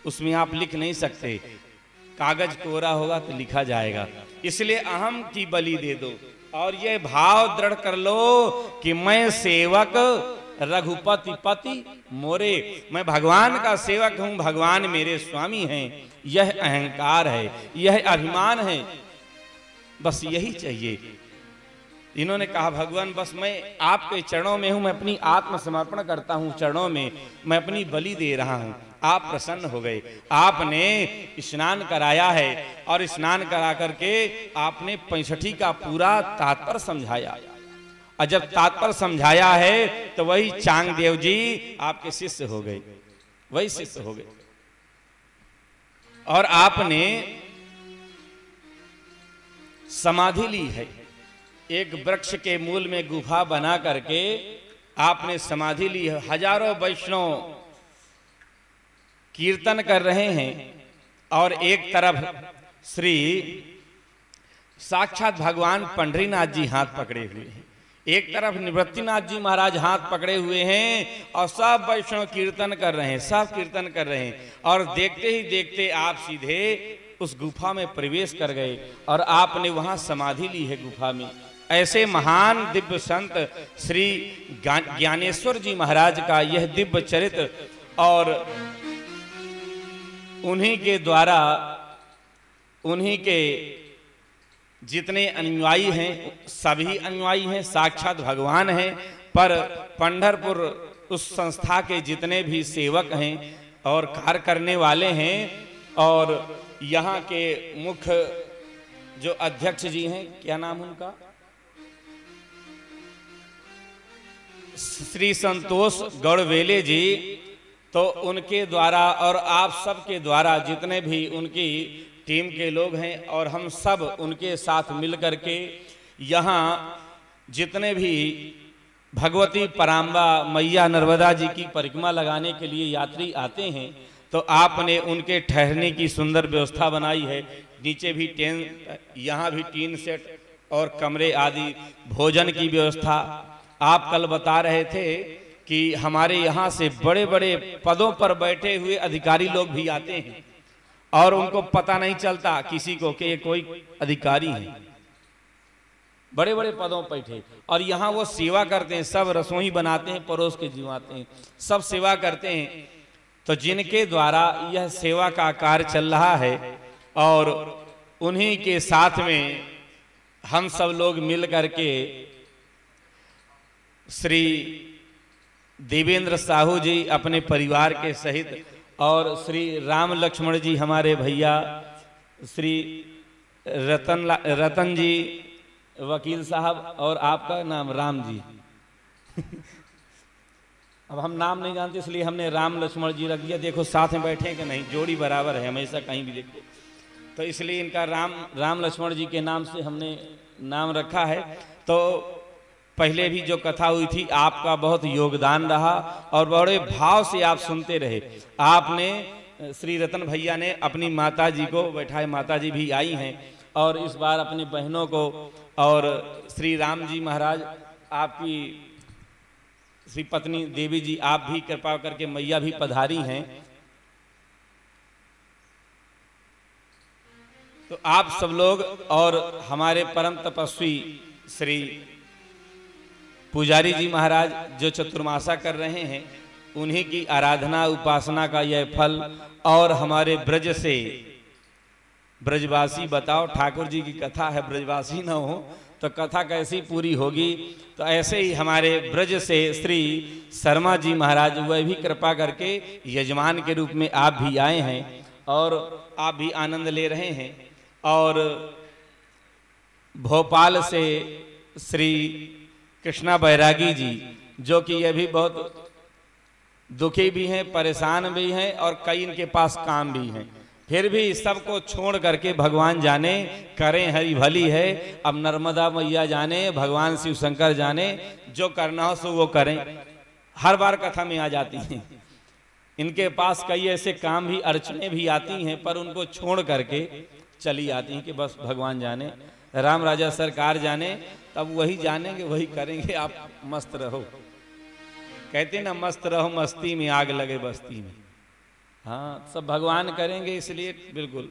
उसमें आप लिख नहीं सकते, कागज कोरा होगा तो लिखा जाएगा। इसलिए अहम की बलि दे दो और ये भाव दृढ़ कर लो कि मैं सेवक रघुपति पति मोरे, मैं भगवान का सेवक हूं, भगवान मेरे स्वामी हैं। यह अहंकार है, यह अभिमान है, बस यही चाहिए। इन्होंने कहा, भगवान बस मैं आपके चरणों में हूं, मैं अपनी आत्मसमर्पण करता हूं चरणों में, मैं अपनी बलि दे रहा हूं। आप प्रसन्न हो गए, आपने स्नान कराया है और स्नान करा करके आपने 65 का पूरा तात्पर्य समझाया। और जब तात्पर्य समझाया है तो वही चांगदेव जी आपके शिष्य हो गए, वही शिष्य हो गए। और आपने समाधि ली है, एक वृक्ष के मूल में गुफा बना करके आपने समाधि ली है। हजारों वैष्णव कीर्तन कर रहे हैं और एक तरफ श्री साक्षात भगवान पंढरीनाथ जी हाथ पकड़े हुए हैं, एक तरफ निवृत्तिनाथ जी महाराज हाथ पकड़े हुए हैं और सब वैष्णव कीर्तन कर रहे हैं, सब कीर्तन कर रहे हैं। और देखते ही देखते आप सीधे उस गुफा में प्रवेश कर गए और आपने वहां समाधि ली है गुफा में। ऐसे महान दिव्य संत श्री ज्ञानेश्वर जी महाराज का यह दिव्य चरित्र, और उन्हीं के द्वारा, उन्हीं के जितने अनुयायी हैं सभी अनुयायी हैं, साक्षात भगवान हैं। पर पंढरपुर उस संस्था के जितने भी सेवक हैं और कार्य करने वाले हैं, और यहाँ के मुख्य जो अध्यक्ष जी हैं, क्या नाम उनका, श्री संतोष गौड़वेले जी, तो उनके द्वारा और आप सब के द्वारा जितने भी उनकी टीम के लोग हैं और हम सब उनके साथ मिलकर के यहाँ जितने भी भगवती पराम्बा मैया नर्मदा जी की परिक्रमा लगाने के लिए यात्री आते हैं, तो आपने उनके ठहरने की सुंदर व्यवस्था बनाई है। नीचे भी यहाँ भी टीन सेट और कमरे आदि, भोजन की व्यवस्था। आप कल बता रहे थे कि हमारे यहाँ से बड़े बड़े पदों पर बैठे हुए अधिकारी लोग भी आते हैं और उनको पता नहीं चलता किसी को कि ये कोई अधिकारी है, बड़े बड़े पदों पर बैठे, और यहाँ वो सेवा करते हैं, सब रसोई बनाते हैं, परोस के जिवाते हैं, सब सेवा करते हैं। तो जिनके द्वारा यह सेवा का कार्य चल रहा है और उन्हीं के साथ में हम सब लोग मिल करके श्री देवेंद्र साहू जी अपने परिवार के सहित और श्री राम लक्ष्मण जी हमारे भैया, श्री रतन जी वकील साहब, और आपका नाम राम जी अब हम नाम नहीं जानते इसलिए हमने राम लक्ष्मण जी रख दिया। देखो साथ में बैठे कि नहीं, जोड़ी बराबर है हमेशा कहीं भी देखो, तो इसलिए इनका राम लक्ष्मण जी के नाम से हमने नाम रखा है। तो पहले भी जो कथा हुई थी आपका बहुत योगदान रहा और बड़े भाव से आप सुनते रहे। आपने श्री रतन भैया ने अपनी माता जी को बैठाए, माता जी भी आई हैं, और इस बार अपनी बहनों को, और श्री राम जी महाराज आपकी श्री पत्नी देवी जी आप भी कृपा करके मैया भी पधारी हैं। तो आप सब लोग और हमारे परम तपस्वी श्री पुजारी जी महाराज जो चतुर्मासा कर रहे हैं, उन्हीं की आराधना उपासना का यह फल। और हमारे ब्रज से ब्रजवासी, बताओ ठाकुर जी की कथा है, ब्रजवासी न हो तो कथा कैसी पूरी होगी। तो ऐसे ही हमारे ब्रज से श्री शर्मा जी महाराज, वह भी कृपा करके यजमान के रूप में आप भी आए हैं और आप भी आनंद ले रहे हैं। और भोपाल से श्री कृष्णा बैरागी जी, जो कि ये भी बहुत दुखी भी हैं, परेशान भी हैं और कई इनके पास काम भी हैं, फिर भी सबको छोड़ करके भगवान जाने करें हरि भली है। अब नर्मदा मैया जाने, भगवान शिव शंकर जाने, जो करना हो सो वो करें। हर बार कथा में आ जाती हैं, इनके पास कई ऐसे काम भी, अड़चने भी आती हैं, पर उनको छोड़ करके चली आती हैं कि बस भगवान जाने, राम राजा सरकार जाने, तब वही जानेंगे, वही करेंगे, आप मस्त रहो। कहते ना मस्त रहो मस्ती में, आग लगे बस्ती में। हाँ, सब भगवान करेंगे, इसलिए बिल्कुल